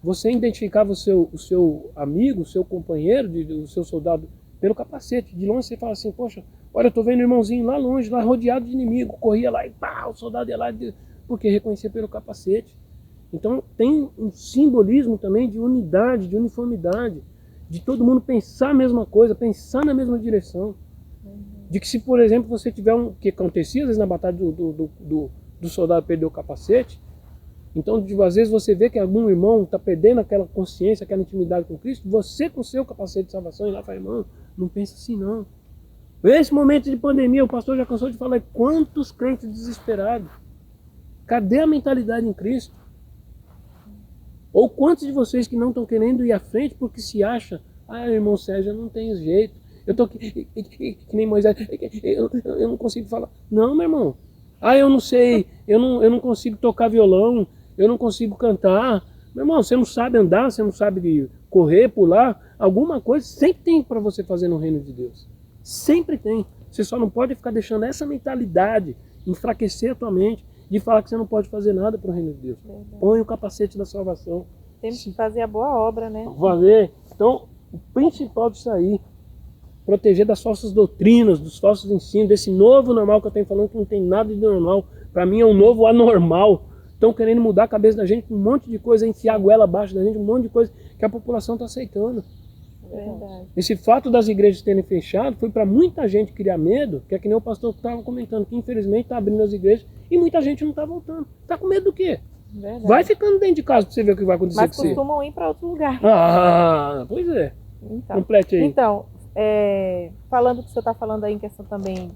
você identificava o seu amigo, o seu companheiro, o seu soldado, pelo capacete. De longe você fala assim, poxa, olha, eu estou vendo o irmãozinho lá longe, lá rodeado de inimigo, corria lá e pá, o soldado ia lá, porque reconhecia pelo capacete. Então tem um simbolismo também de unidade, de uniformidade, de todo mundo pensar a mesma coisa, pensar na mesma direção. De que se, por exemplo, você tiver um... que acontecia às vezes na batalha do soldado perder o capacete, então às vezes você vê que algum irmão está perdendo aquela consciência, aquela intimidade com Cristo, você com o seu capacete de salvação, e lá fala, irmão, não pensa assim não. Nesse momento de pandemia, o pastor já cansou de falar, quantos crentes desesperados. Cadê a mentalidade em Cristo? Ou quantos de vocês que não estão querendo ir à frente porque se acha, irmão Sérgio, eu não tenho jeito, eu estou que nem Moisés, eu não consigo falar. Não, meu irmão. Eu não sei, eu não consigo tocar violão, eu não consigo cantar. Meu irmão, você não sabe andar, você não sabe correr, pular. Alguma coisa sempre tem para você fazer no reino de Deus. Sempre tem. Você só não pode ficar deixando essa mentalidade enfraquecer a tua mente de falar que você não pode fazer nada para o reino de Deus. Verdade. Põe o capacete da salvação. Temos que fazer a boa obra, né? Fazer. Então, o principal disso aí, proteger das falsas doutrinas, dos falsos ensinos, desse novo normal que eu tenho falando que não tem nada de normal. Para mim é um novo anormal. Estão querendo mudar a cabeça da gente, um monte de coisa, enfiar a goela abaixo da gente, um monte de coisa que a população está aceitando. Verdade. Esse fato das igrejas terem fechado foi para muita gente criar medo, que é que nem o pastor estava comentando, que infelizmente está abrindo as igrejas e muita gente não está voltando. Está com medo do quê? Verdade. Vai ficando dentro de casa para você ver o que vai acontecer Mas com você. costumam ir para outro lugar. Pois é. Então, Complete aí. Então, falando que o senhor está falando aí em questão também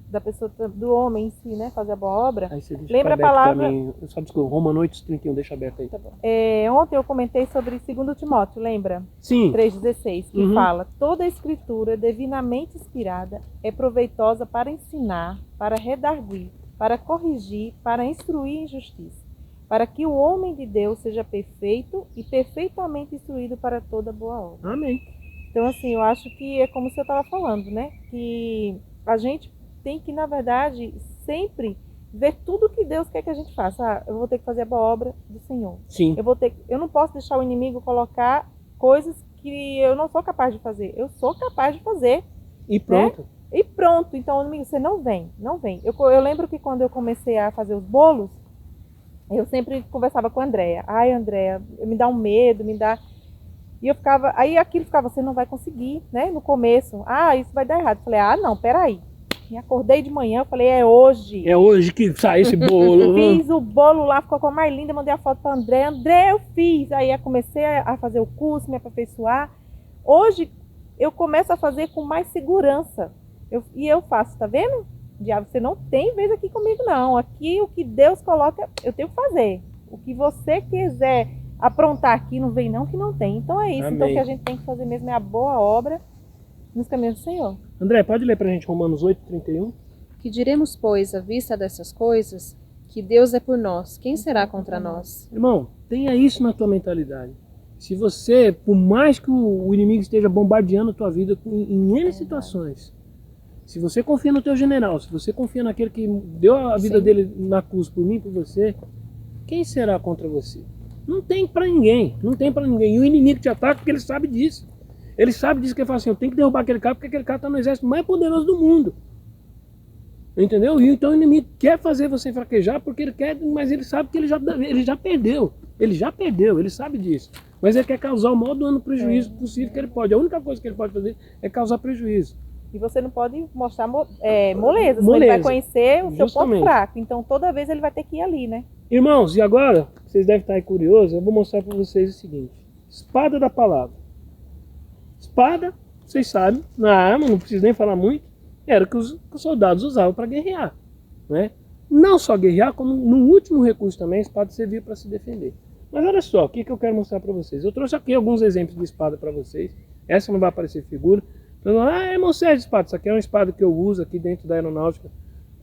da pessoa, do homem em si, né, fazer a boa obra. Aí você deixa Lembra a aberto pra palavra? mim. Só desculpa, Romanos 8:31, deixa aberto aí. Tá bom. Ontem eu comentei sobre 2 Timóteo, lembra? Sim. 3,16, que Uhum. fala: toda a escritura divinamente inspirada é proveitosa para ensinar, para redarguir, para corrigir, para instruir em justiça, para que o homem de Deus seja perfeito e perfeitamente instruído para toda boa obra. Amém. Então, assim, eu acho que é como você estava falando, né? Que a gente tem que, na verdade, sempre ver tudo que Deus quer que a gente faça. Eu vou ter que fazer a boa obra do Senhor. Sim. Eu não posso deixar o inimigo colocar coisas que eu não sou capaz de fazer. Eu sou capaz de fazer. E pronto. E pronto. Então, inimigo, você não vem. Eu lembro que quando eu comecei a fazer os bolos, eu sempre conversava com a Andréia. Andréia, me dá um medo, me dá... E eu ficava... Aí aquilo ficava, você não vai conseguir, né? No começo. Isso vai dar errado. Eu falei, não, peraí. Me acordei de manhã, eu falei, é hoje. É hoje que sai esse bolo. Fiz o bolo lá, ficou com a mais linda, mandei a foto pra André. André, eu fiz. Aí eu comecei a fazer o curso, me aperfeiçoar. Hoje eu começo a fazer com mais segurança. E eu faço, tá vendo? Diabo, você não tem vez aqui comigo, não. Aqui o que Deus coloca, eu tenho que fazer. O que você quiser aprontar aqui, não vem não, que não tem. Então é isso. Amém. Então o que a gente tem que fazer mesmo é a boa obra nos caminhos do Senhor. André, pode ler pra gente Romanos 8:31? Que diremos, pois, à vista dessas coisas, que Deus é por nós, quem será contra nós? Irmão, tenha isso na tua mentalidade. Se você, por mais que o inimigo esteja bombardeando a tua vida em N situações, se você confia no teu general, se você confia naquele que deu a vida Sim. dele na cruz por mim, por você, quem será contra você? Não tem pra ninguém, não tem pra ninguém. E o inimigo te ataca porque ele sabe disso. Ele sabe disso, que ele fala assim, eu tenho que derrubar aquele cara porque aquele cara está no exército mais poderoso do mundo. Entendeu? E então o inimigo quer fazer você fraquejar porque ele quer, mas ele sabe que ele já perdeu. Ele já perdeu, ele sabe disso. Mas ele quer causar o maior dano prejuízo possível que ele pode. A única coisa que ele pode fazer é causar prejuízo. E você não pode mostrar moleza, senão Moleza. ele vai conhecer o seu ponto Justamente. fraco. Então toda vez ele vai ter que ir ali, né? Irmãos, e agora, vocês devem estar aí curiosos, eu vou mostrar para vocês o seguinte. Espada da palavra. Espada, vocês sabem, na arma, não preciso nem falar muito, era o que os soldados usavam para guerrear, né? Não só guerrear, como no último recurso também, a espada servia para se defender. Mas olha só, o que eu quero mostrar para vocês. Eu trouxe aqui alguns exemplos de espada para vocês. Essa não vai aparecer figura. Então, irmão Sérgio, espada. Isso aqui é uma espada que eu uso aqui dentro da aeronáutica.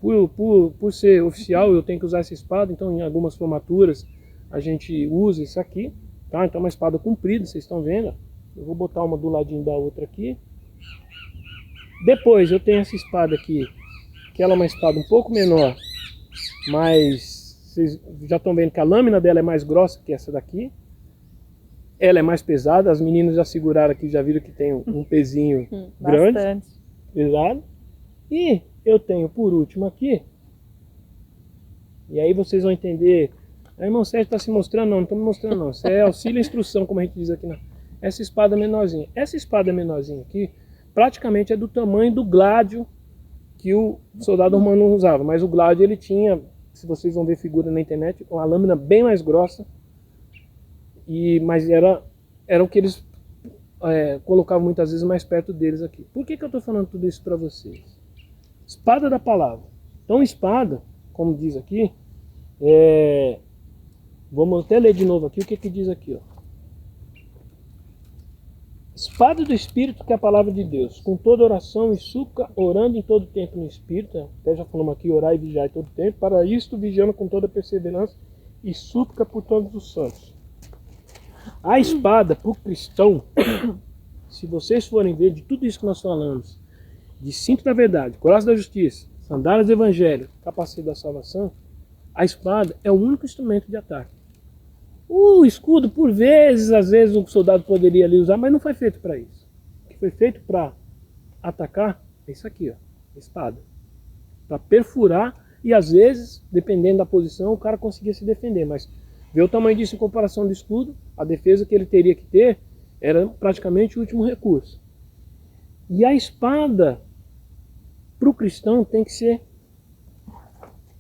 Por ser oficial, eu tenho que usar essa espada. Então, em algumas formaturas, a gente usa isso aqui. Tá? Então, é uma espada comprida, vocês estão vendo. Eu vou botar uma do ladinho da outra aqui. Depois, eu tenho essa espada aqui, que ela é uma espada um pouco menor, mas vocês já estão vendo que a lâmina dela é mais grossa que essa daqui. Ela é mais pesada, as meninas já seguraram aqui, já viram que tem um pezinho grande. Bastante. Pesado. E eu tenho por último aqui, e aí vocês vão entender, a irmão Sérgio está se mostrando, não estou me mostrando não, isso é auxílio e instrução, como a gente diz aqui. Essa espada menorzinha. Essa espada menorzinha aqui, praticamente é do tamanho do gládio que o soldado romano usava, mas o gládio ele tinha, se vocês vão ver figura na internet, uma lâmina bem mais grossa, mas era o que eles colocavam muitas vezes mais perto deles aqui. Por que eu estou falando tudo isso para vocês? Espada da palavra. Então espada, como diz aqui, vamos até ler de novo aqui o que diz aqui, ó. Espada do Espírito, que é a palavra de Deus, com toda oração e súplica, orando em todo tempo no Espírito, até já falamos aqui, orar e vigiar em todo tempo, para isto vigiando com toda perseverança e súplica por todos os santos. A espada, para o cristão, se vocês forem ver de tudo isso que nós falamos, de cinto da verdade, coraça da justiça, sandálias do evangelho, capacete da salvação, a espada é o único instrumento de ataque. O escudo, por vezes, às vezes o soldado poderia ali usar, mas não foi feito para isso. O que foi feito para atacar é isso aqui, ó, a espada. Para perfurar e às vezes, dependendo da posição, o cara conseguia se defender. Mas ver o tamanho disso em comparação do escudo, a defesa que ele teria que ter era praticamente o último recurso. E a espada, para o cristão, tem que ser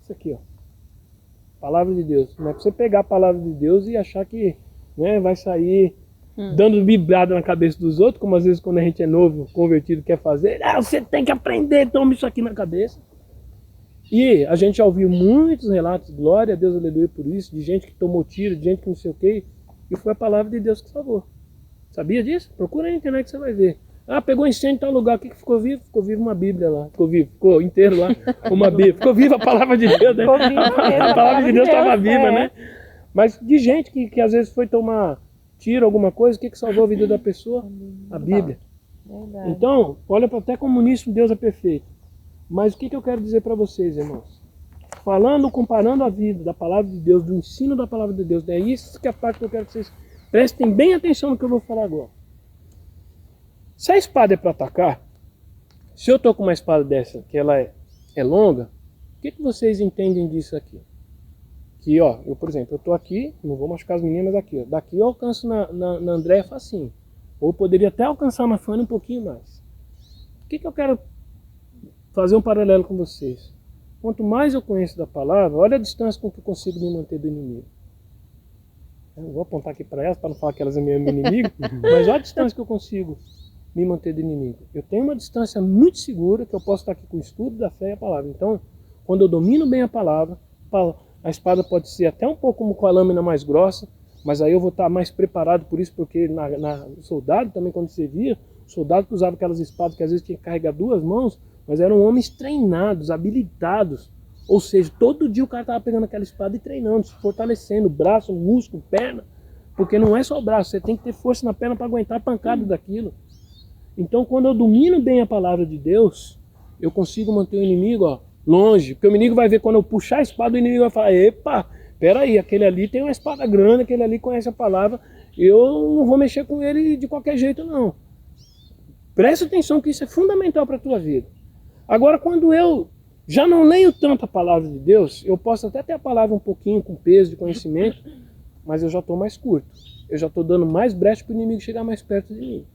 isso aqui, ó. Palavra de Deus. Não é para você pegar a palavra de Deus e achar que, né, vai sair dando bibrada na cabeça dos outros, como às vezes quando a gente é novo, convertido, quer fazer. Você tem que aprender, toma isso aqui na cabeça. E a gente já ouviu muitos relatos, glória a Deus, aleluia por isso, de gente que tomou tiro, de gente que não sei o que, e foi a palavra de Deus que salvou. Sabia disso? Procura na internet que você vai ver. Pegou incêndio em tal lugar, o que ficou vivo? Ficou vivo uma Bíblia lá. Ficou inteiro lá, uma Bíblia. Ficou viva a palavra de Deus, né? A palavra de Deus estava viva, né? Mas de gente que às vezes foi tomar tiro, alguma coisa, o que salvou a vida da pessoa? A Bíblia. Verdade. Então, olha até como nisso Deus é perfeito. Mas o que eu quero dizer para vocês, irmãos? Comparando a vida da palavra de Deus, do ensino da palavra de Deus, é isso que é a parte que eu quero que vocês prestem bem atenção no que eu vou falar agora. Se a espada é para atacar, se eu estou com uma espada dessa, que ela é longa, o que vocês entendem disso aqui? Que, ó, eu, por exemplo, eu estou aqui, não vou machucar as meninas aqui, ó. Daqui eu alcanço na Andréia facinho. Ou poderia até alcançar na Fanny um pouquinho mais. O que eu quero fazer um paralelo com vocês? Quanto mais eu conheço da palavra, olha a distância com que eu consigo me manter do inimigo. Eu não vou apontar aqui para elas, para não falar que elas são meu inimigo, mas olha a distância que eu consigo me manter do inimigo. Eu tenho uma distância muito segura, que eu posso estar aqui com o estudo da fé e a palavra. Então, quando eu domino bem a palavra, a espada pode ser até um pouco como com a lâmina mais grossa, mas aí eu vou estar mais preparado por isso, porque no soldado também, quando você via, o soldado que usava aquelas espadas que às vezes tinha que carregar duas mãos, mas eram homens treinados, habilitados. Ou seja, todo dia o cara estava pegando aquela espada e treinando, se fortalecendo, braço, músculo, perna. Porque não é só o braço, você tem que ter força na perna para aguentar a pancada daquilo. Então, quando eu domino bem a palavra de Deus, eu consigo manter o inimigo longe. Porque o inimigo vai ver, quando eu puxar a espada, o inimigo vai falar, epa, peraí, aquele ali tem uma espada grande, aquele ali conhece a palavra, eu não vou mexer com ele de qualquer jeito, não. Presta atenção que isso é fundamental para a tua vida. Agora, quando eu já não leio tanto a palavra de Deus, eu posso até ter a palavra um pouquinho com peso de conhecimento, mas eu já estou mais curto. Eu já estou dando mais brecha para o inimigo chegar mais perto de mim.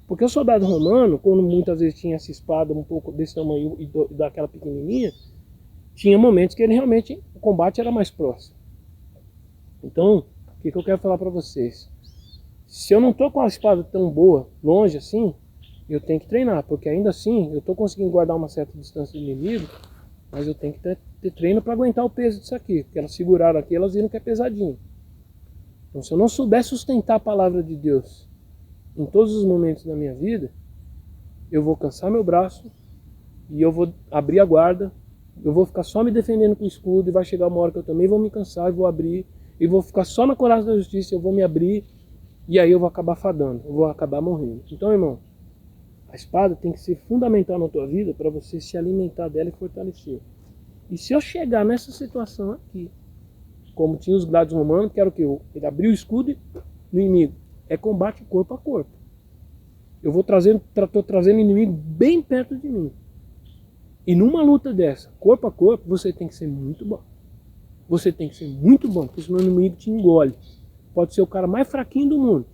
Porque o soldado romano, quando muitas vezes tinha essa espada um pouco desse tamanho e daquela pequenininha, tinha momentos que ele realmente, o combate era mais próximo. Então, o que eu quero falar para vocês? Se eu não estou com a espada tão boa, longe assim, eu tenho que treinar, porque ainda assim eu estou conseguindo guardar uma certa distância do inimigo, mas eu tenho que ter treino para aguentar o peso disso aqui, porque elas seguraram aqui, elas viram que é pesadinho. Então, se eu não souber sustentar a palavra de Deus em todos os momentos da minha vida, eu vou cansar meu braço e eu vou abrir a guarda, eu vou ficar só me defendendo com o escudo e vai chegar uma hora que eu também vou me cansar e vou abrir, e vou ficar só na coragem da justiça, eu vou me abrir e aí eu vou acabar fadando, eu vou acabar morrendo. Então, irmão, a espada tem que ser fundamental na tua vida para você se alimentar dela e fortalecer. E se eu chegar nessa situação aqui, como tinha os gladiadores romanos, que era o que? Ele abriu o escudo no inimigo. É combate corpo a corpo. Eu vou trazendo o inimigo bem perto de mim. E numa luta dessa, corpo a corpo, você tem que ser muito bom. Você tem que ser muito bom, porque senão o inimigo te engole. Pode ser o cara mais fraquinho do mundo.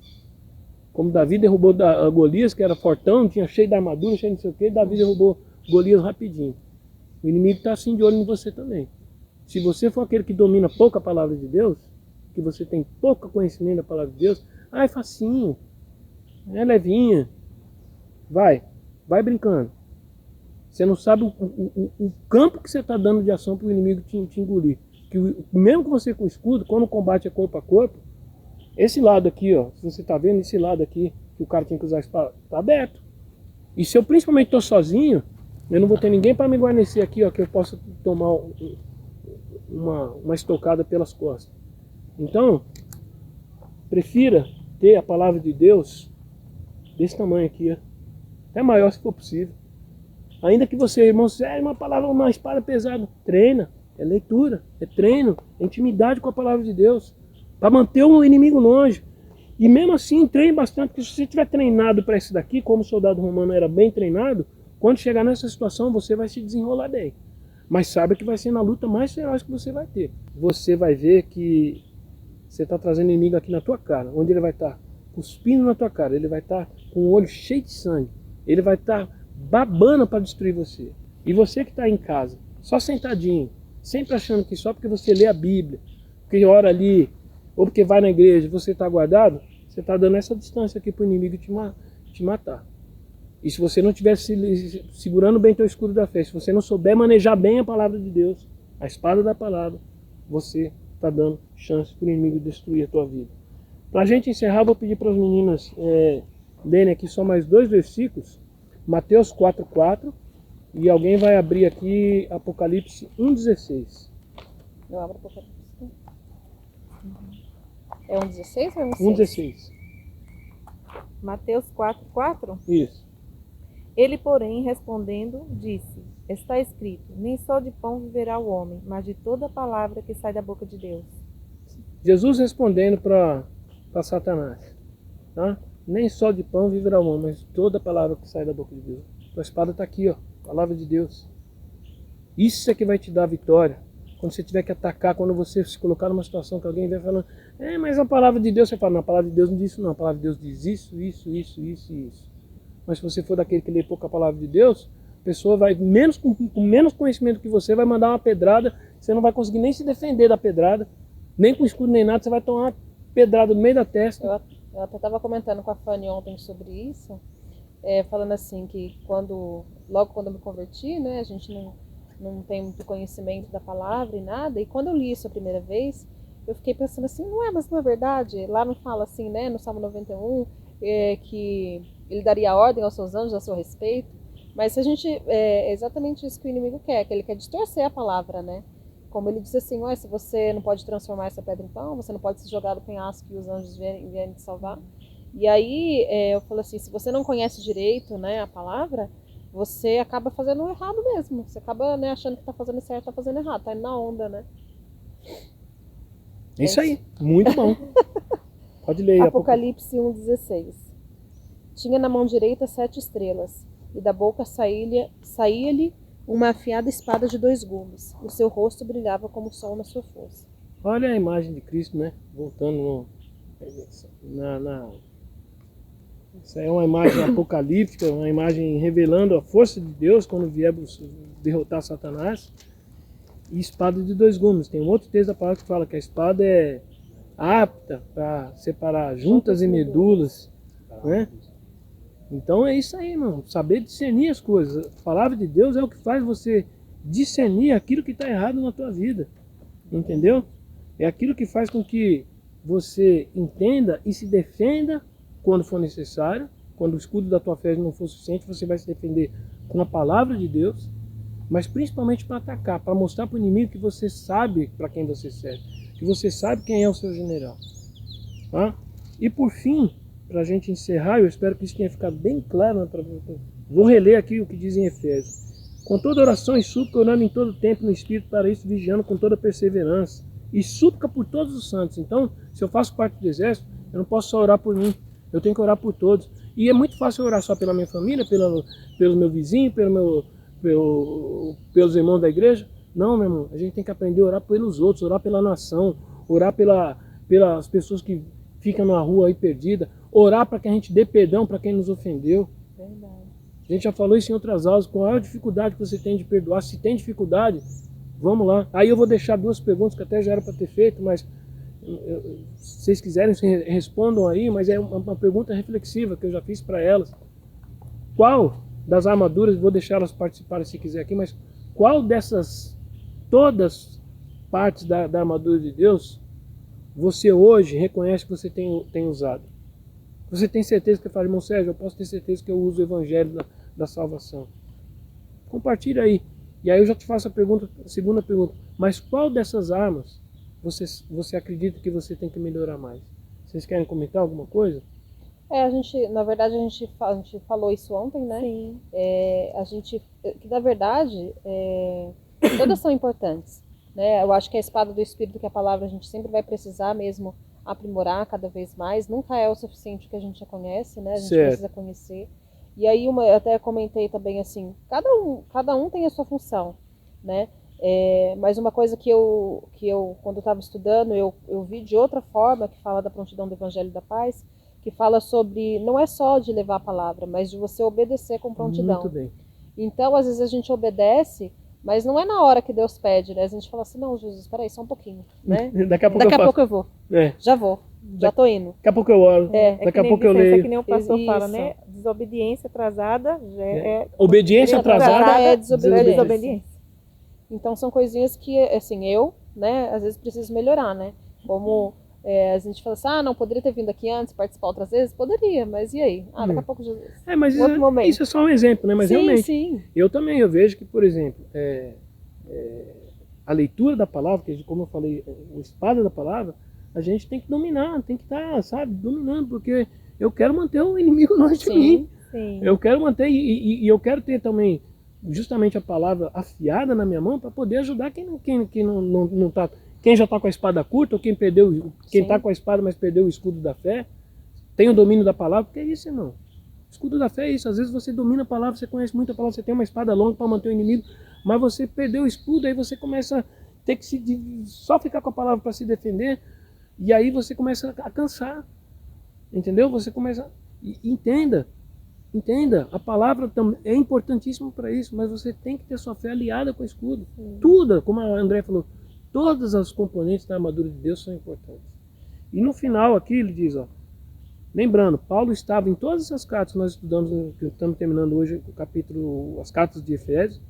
Como Davi derrubou Golias, que era fortão, tinha cheio de armadura, cheio de não sei o que, Davi derrubou Golias rapidinho. O inimigo está assim de olho em você também. Se você for aquele que domina pouco a palavra de Deus, que você tem pouco conhecimento da palavra de Deus, é facinho, é levinha, vai brincando. Você não sabe o campo que você está dando de ação para o inimigo te engolir. Que mesmo que você com escudo, quando o combate é corpo a corpo, esse lado aqui, ó, se você está vendo esse lado aqui, que o cara tinha que usar a espada, está aberto. E se eu principalmente estou sozinho, eu não vou ter ninguém para me guarnecer aqui, ó, que eu possa tomar uma estocada pelas costas. Então, prefira ter a palavra de Deus desse tamanho aqui, ó, até maior se for possível. Ainda que você, irmão, uma espada pesada, treina, é leitura, é treino, é intimidade com a palavra de Deus, para manter o inimigo longe. E mesmo assim, treine bastante, porque se você tiver treinado para isso daqui, como o soldado romano era bem treinado, quando chegar nessa situação, você vai se desenrolar bem. Mas saiba que vai ser na luta mais feroz que você vai ter. Você vai ver que você está trazendo inimigo aqui na tua cara, onde ele vai estar cuspindo na tua cara, ele vai estar com o olho cheio de sangue, ele vai estar babando para destruir você. E você que está em casa, só sentadinho, sempre achando que só porque você lê a Bíblia, porque ora ali, ou porque vai na igreja, você está guardado, você está dando essa distância aqui para o inimigo te matar. E se você não estiver segurando bem teu escudo da fé, se você não souber manejar bem a palavra de Deus, a espada da palavra, você está dando chance para o inimigo destruir a tua vida. Para a gente encerrar, vou pedir para as meninas lerem aqui só mais 2 versículos, Mateus 4:4, e alguém vai abrir aqui Apocalipse 1:16. Eu abro Apocalipse. É 1:16 ou é 1:6? 1:16. Mateus 4:4? Isso. Ele, porém, respondendo, disse: está escrito, nem só de pão viverá o homem, mas de toda palavra que sai da boca de Deus. Jesus respondendo para Satanás, tá? Nem só de pão viverá o homem, mas de toda palavra que sai da boca de Deus. A espada está aqui, ó, palavra de Deus. Isso é que vai te dar a vitória. Quando você tiver que atacar, quando você se colocar numa situação que alguém vem falando, mas a palavra de Deus, você fala, não, a palavra de Deus não diz isso não, a palavra de Deus diz isso, isso, isso, isso e isso. Mas se você for daquele que lê pouco a palavra de Deus, a pessoa vai, com menos conhecimento que você, vai mandar uma pedrada, você não vai conseguir nem se defender da pedrada, nem com escudo nem nada, você vai tomar uma pedrada no meio da testa. Eu até estava comentando com a Fanny ontem sobre isso, falando assim que logo quando eu me converti, né, a gente não tem muito conhecimento da palavra e nada, e quando eu li isso a primeira vez, eu fiquei pensando assim, mas não é verdade? Lá não fala assim, né, no Salmo 91, que ele daria ordem aos seus anjos a seu respeito, mas a gente, é exatamente isso que o inimigo quer, que ele quer distorcer a palavra, né? Como ele diz assim, se você não pode transformar essa pedra em pão, você não pode se jogar do penhasco e os anjos vierem te salvar. E aí eu falo assim, se você não conhece direito, né, a palavra, você acaba fazendo errado mesmo. Você acaba, né, achando que está fazendo certo, está fazendo errado, está indo na onda, né? Isso aí, muito bom. Pode ler aí. Apocalipse 1:16. Tinha na mão direita 7 estrelas, e da boca saía-lhe uma afiada espada de 2 gumes. O seu rosto brilhava como o sol na sua força. Olha a imagem de Cristo, né? Voltando Isso é uma imagem apocalíptica, uma imagem revelando a força de Deus quando vier derrotar Satanás. E espada de 2 gumes. Tem um outro texto da palavra que fala que a espada é apta para separar juntas e medulas, né? Então é isso aí, irmão. Saber discernir as coisas. A palavra de Deus é o que faz você discernir aquilo que está errado na tua vida. Entendeu? É aquilo que faz com que você entenda e se defenda quando for necessário. Quando o escudo da tua fé não for suficiente, você vai se defender com a palavra de Deus. Mas principalmente para atacar, para mostrar para o inimigo que você sabe para quem você serve. Que você sabe quem é o seu general. Tá? E por fim, para a gente encerrar, eu espero que isso tenha ficado bem claro. Vou reler aqui o que diz em Efésios. Com toda oração e súplica, orando em todo tempo no Espírito, para isso vigiando com toda perseverança. E súplica por todos os santos. Então, se eu faço parte do exército, eu não posso só orar por mim. Eu tenho que orar por todos. E é muito fácil orar só pela minha família, pelo meu vizinho, pelos irmãos da igreja. Não, meu irmão, a gente tem que aprender a orar pelos outros, orar pela nação, orar pelas pessoas que ficam na rua aí perdida, orar para que a gente dê perdão para quem nos ofendeu. Verdade. A gente já falou isso em outras aulas, qual é a dificuldade que você tem de perdoar? Se tem dificuldade, vamos lá. Aí eu vou deixar duas perguntas que até já era para ter feito, mas se vocês quiserem, respondam aí, mas é uma pergunta reflexiva que eu já fiz para elas. Qual das armaduras, vou deixar elas participarem se quiser aqui, mas qual dessas, todas partes da armadura de Deus, você hoje reconhece que você tem usado? Você tem certeza que fala, irmão Sérgio, eu posso ter certeza que eu uso o evangelho da salvação? Compartilha aí. E aí eu já te faço a segunda pergunta. Mas qual dessas armas você acredita que você tem que melhorar mais? Vocês querem comentar alguma coisa? Na verdade, a gente falou isso ontem, né? Sim. Que na verdade, todas são importantes, né? Eu acho que a espada do Espírito, que é a palavra, a gente sempre vai precisar mesmo aprimorar cada vez mais. Nunca é o suficiente que a gente já conhece, né? A gente precisa conhecer. E aí, eu até comentei também assim, cada um tem a sua função, né? Mas uma coisa que eu quando eu estava estudando, eu vi de outra forma, que fala da prontidão do Evangelho da Paz, que fala sobre, não é só de levar a palavra, mas de você obedecer com prontidão. Muito bem. Então, às vezes a gente obedece, mas não é na hora que Deus pede, né? A gente fala assim, não, Jesus, espera aí, só um pouquinho, né? Daqui a pouco eu vou. É. Já vou. Já tô indo. Daqui a pouco eu oro. Daqui a pouco eu leio. É que nem o pastor Isso. fala, né? Desobediência atrasada já é... Obediência atrasada é desobediência. desobediência. Então são coisinhas que, assim, né, às vezes preciso melhorar, né? Como a gente fala assim, não, poderia ter vindo aqui antes, participar outras vezes? Poderia, mas e aí? Daqui a pouco Jesus. Mas outro momento. isso é só um exemplo, né? Mas sim, realmente, sim. eu vejo que, por exemplo, a leitura da palavra, que como eu falei, a espada da palavra, a gente tem que dominar, tem que estar, sabe, dominando, porque eu quero manter o inimigo longe de mim. Sim. Eu quero manter, e eu quero ter também justamente a palavra afiada na minha mão para poder ajudar quem não tá, quem já está com a espada curta, ou quem está com a espada, mas perdeu o escudo da fé, tem o domínio da palavra, porque é isso, irmão. O escudo da fé é isso, às vezes você domina a palavra, você conhece muito a palavra, você tem uma espada longa para manter o inimigo, mas você perdeu o escudo, aí você começa a ter que só ficar com a palavra para se defender, e aí você começa a cansar, entendeu? Você começa, entenda, a palavra é importantíssima para isso, mas você tem que ter sua fé aliada com o escudo. Tudo, como a André falou, todas as componentes da armadura de Deus são importantes. E no final aqui ele diz, lembrando, Paulo estava em todas essas cartas que nós estudamos, que estamos terminando hoje o capítulo, as cartas de Efésios,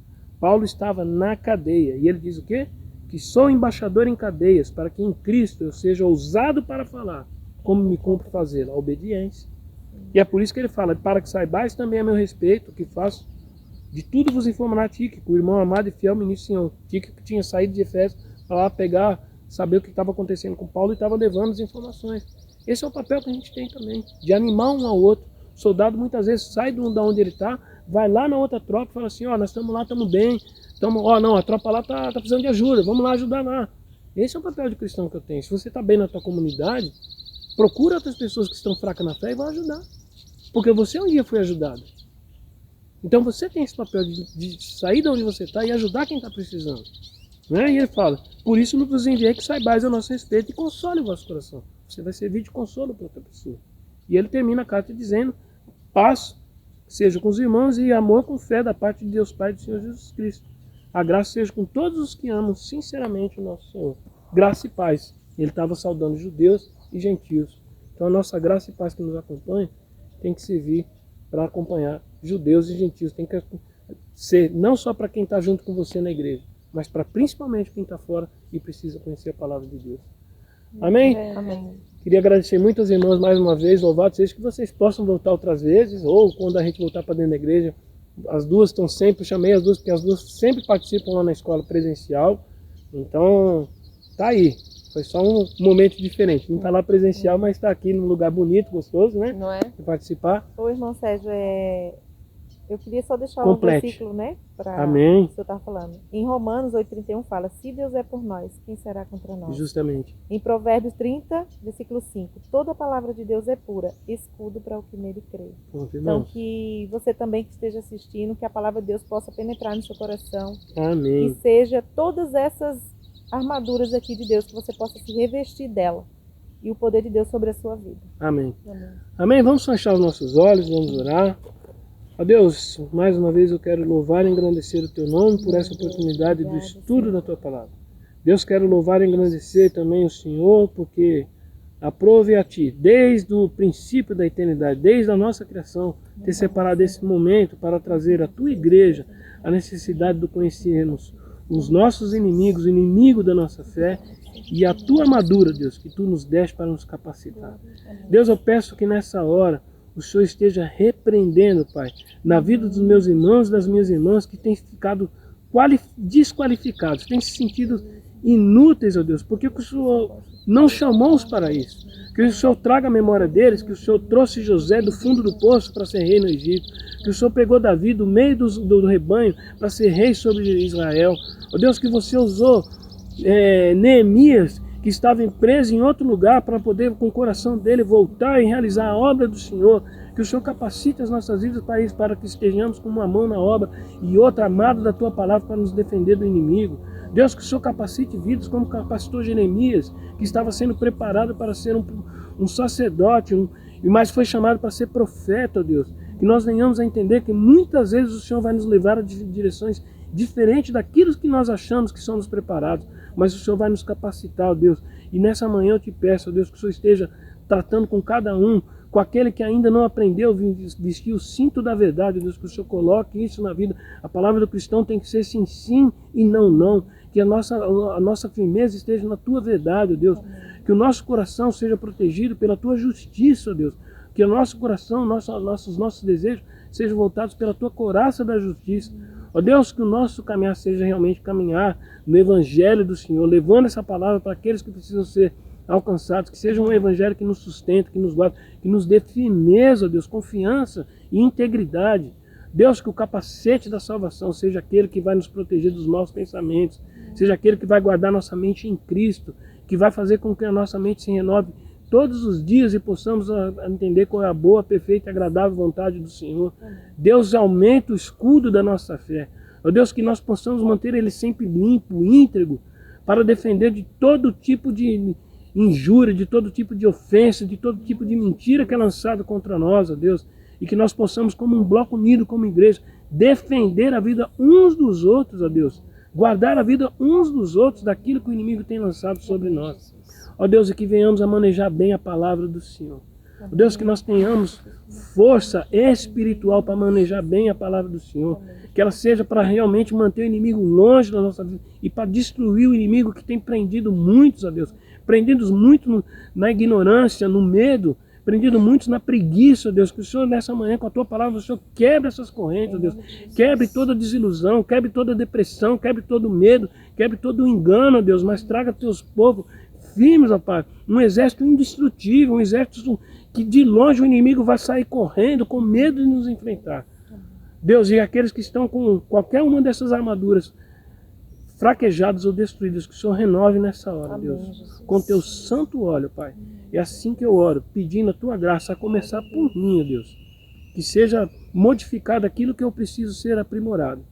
Paulo estava na cadeia, e ele diz o quê? Que sou embaixador em cadeias, para que em Cristo eu seja ousado para falar, como me cumpre fazer, a obediência. E é por isso que ele fala, para que saibais também a meu respeito, o que faço, de tudo vos informará Tíquico, o irmão amado e fiel ministro Senhor. Tíquico que tinha saído de Efésio para lá pegar, saber o que estava acontecendo com Paulo e estava levando as informações. Esse é o papel que a gente tem também, de animar um ao outro. O soldado muitas vezes sai de onde ele está, vai lá na outra tropa e fala assim, nós estamos lá, estamos bem, não, a tropa lá está precisando de ajuda, vamos lá ajudar lá. Esse é o papel de cristão que eu tenho. Se você está bem na tua comunidade, procura outras pessoas que estão fracas na fé e vai ajudar. Porque você um dia foi ajudado. Então você tem esse papel de sair de onde você está e ajudar quem está precisando. Né? E ele fala, por isso não vos enviei que saibais a nosso respeito e console o vosso coração. Você vai servir de consolo para outra pessoa. E ele termina a carta dizendo, paz seja com os irmãos e amor com fé da parte de Deus Pai e do Senhor Jesus Cristo. A graça seja com todos os que amam sinceramente o nosso Senhor. Graça e paz Ele estava saudando judeus e gentios. Então a nossa graça e paz que nos acompanha tem que servir para acompanhar judeus e gentios. Tem que ser não só para quem está junto com você na igreja, mas para principalmente quem está fora e precisa conhecer a palavra de Deus. Amém? Amém. Queria agradecer muito aos irmãos mais uma vez, louvado seja, que vocês possam voltar outras vezes, ou quando a gente voltar para dentro da igreja. As duas estão sempre, eu chamei as duas porque as duas sempre participam lá na escola presencial. Então, tá aí. Foi só um momento diferente. Não está lá presencial, mas está aqui num lugar bonito, gostoso, né? Não é? De participar. Ô, irmão Sérgio, eu queria só deixar Complete. um versículo, né? Para Amém. o que o senhor está falando. Em Romanos 8,31 fala, se Deus é por nós, quem será contra nós? Justamente. Em Provérbios 30, versículo 5, toda a palavra de Deus é pura, escudo para o que nele crê. Pronto, Então, irmãos. que você também que esteja assistindo, que a palavra de Deus possa penetrar no seu coração. Amém. E seja todas essas armaduras aqui de Deus, que você possa se revestir dela. E o poder de Deus sobre a sua vida. Amém. Amém. Amém. Vamos fechar os nossos olhos, vamos orar. Ó Deus, mais uma vez eu quero louvar e engrandecer o Teu nome por essa oportunidade do estudo da Tua palavra. Deus, quero louvar e engrandecer também o Senhor, porque aprove a Ti, desde o princípio da eternidade, desde a nossa criação, ter separado esse momento para trazer à Tua igreja a necessidade de conhecermos os nossos inimigos, o inimigo da nossa fé, e a Tua armadura, Deus, que Tu nos deste para nos capacitar. Deus, eu peço que nessa hora o Senhor esteja repreendendo, Pai, na vida dos meus irmãos e das minhas irmãs que têm ficado desqualificados, têm se sentido inúteis, ó Deus, porque o Senhor não chamou-os para isso. Que o Senhor traga a memória deles, que o Senhor trouxe José do fundo do poço para ser rei no Egito, que o Senhor pegou Davi do meio do rebanho para ser rei sobre Israel. Ó Deus, que você usou Neemias, que estava preso em outro lugar, para poder, com o coração dele, voltar e realizar a obra do Senhor. Que o Senhor capacite as nossas vidas para isso, para que estejamos com uma mão na obra e outra amada da Tua palavra para nos defender do inimigo. Deus, que o Senhor capacite vidas como capacitou Jeremias, que estava sendo preparado para ser um sacerdote, mas foi chamado para ser profeta, ó Deus. Que nós venhamos a entender que muitas vezes o Senhor vai nos levar a direções diferentes daquilo que nós achamos que somos preparados. Mas o Senhor vai nos capacitar, ó Deus. E nessa manhã eu te peço, ó Deus, que o Senhor esteja tratando com cada um, com aquele que ainda não aprendeu a vestir o cinto da verdade, ó Deus, que o Senhor coloque isso na vida. A palavra do cristão tem que ser sim, sim e não, não. Que a nossa firmeza esteja na Tua verdade, ó Deus. Que o nosso coração seja protegido pela Tua justiça, ó Deus. Que o nosso coração, nossos desejos sejam voltados pela Tua couraça da justiça. Ó Deus, que o nosso caminhar seja realmente caminhar no Evangelho do Senhor, levando essa palavra para aqueles que precisam ser alcançados, que seja um Evangelho que nos sustenta, que nos guarda, que nos dê firmeza, ó Deus, confiança e integridade. Deus, que o capacete da salvação seja aquele que vai nos proteger dos maus pensamentos, seja aquele que vai guardar nossa mente em Cristo, que vai fazer com que a nossa mente se renove todos os dias e possamos entender qual é a boa, perfeita e agradável vontade do Senhor. Deus, aumenta o escudo da nossa fé. Ó Deus, que nós possamos manter ele sempre limpo, íntegro, para defender de todo tipo de injúria, de todo tipo de ofensa, de todo tipo de mentira que é lançado contra nós, ó Deus. E que nós possamos, como um bloco unido, como igreja, defender a vida uns dos outros, ó Deus. Guardar a vida uns dos outros daquilo que o inimigo tem lançado sobre nós. Ó Deus, e que venhamos a manejar bem a palavra do Senhor. Ó Deus, que nós tenhamos força espiritual para manejar bem a palavra do Senhor. Que ela seja para realmente manter o inimigo longe da nossa vida e para destruir o inimigo que tem prendido muitos, ó Deus. Prendidos muito na ignorância, no medo, prendido muitos na preguiça, ó Deus. Que o Senhor nessa manhã, com a Tua palavra, o Senhor quebre essas correntes, ó Deus. Quebre toda desilusão, quebre toda depressão, quebre todo medo, quebre todo engano, ó Deus. Mas traga Teus povos firmes, ó Pai, um exército indestrutível, um exército que de longe o inimigo vai sair correndo com medo de nos enfrentar. Deus, e aqueles que estão com qualquer uma dessas armaduras fraquejadas ou destruídas, que o Senhor renove nessa hora, Amém, Deus, Jesus. com Teu santo óleo, Pai. É assim que eu oro, pedindo a Tua graça, a começar por mim, ó Deus, que seja modificado aquilo que eu preciso ser aprimorado,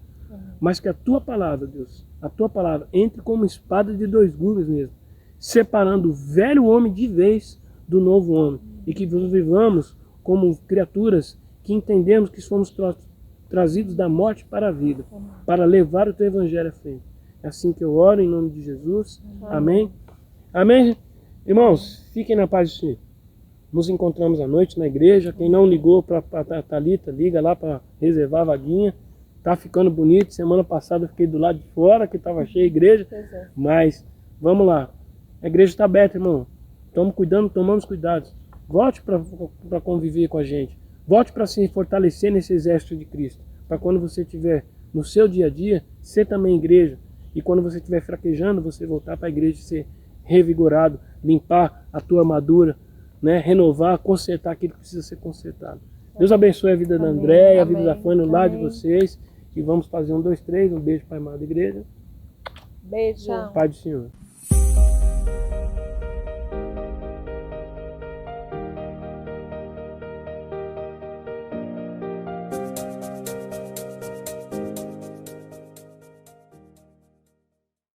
mas que a Tua palavra, Deus, a Tua palavra entre como espada de dois gumes mesmo, separando o velho homem de vez do novo homem, e que vivamos como criaturas que entendemos que somos trazidos da morte para a vida, para levar o Teu Evangelho à frente. É assim que eu oro em nome de Jesus. Amém. Amém. Irmãos, fiquem na paz do Senhor. Nos encontramos à noite na igreja. Quem não ligou para a Thalita, liga lá para reservar a vaguinha. Tá ficando bonito. Semana passada eu fiquei do lado de fora, que estava cheia a igreja. Mas vamos lá. A igreja está aberta, irmão. Estamos cuidando, tomamos cuidados. Volte para conviver com a gente. Volte para se fortalecer nesse exército de Cristo. Para quando você estiver no seu dia a dia, ser também igreja. E quando você estiver fraquejando, você voltar para a igreja e ser revigorado, limpar a tua armadura, né? Renovar, consertar aquilo que precisa ser consertado. Deus abençoe a vida da Andréia, a vida da Fanny, lá de vocês. E vamos fazer 1, 2, 3. Um beijo para a amada igreja. Beijo. Tchau. Pai do Senhor.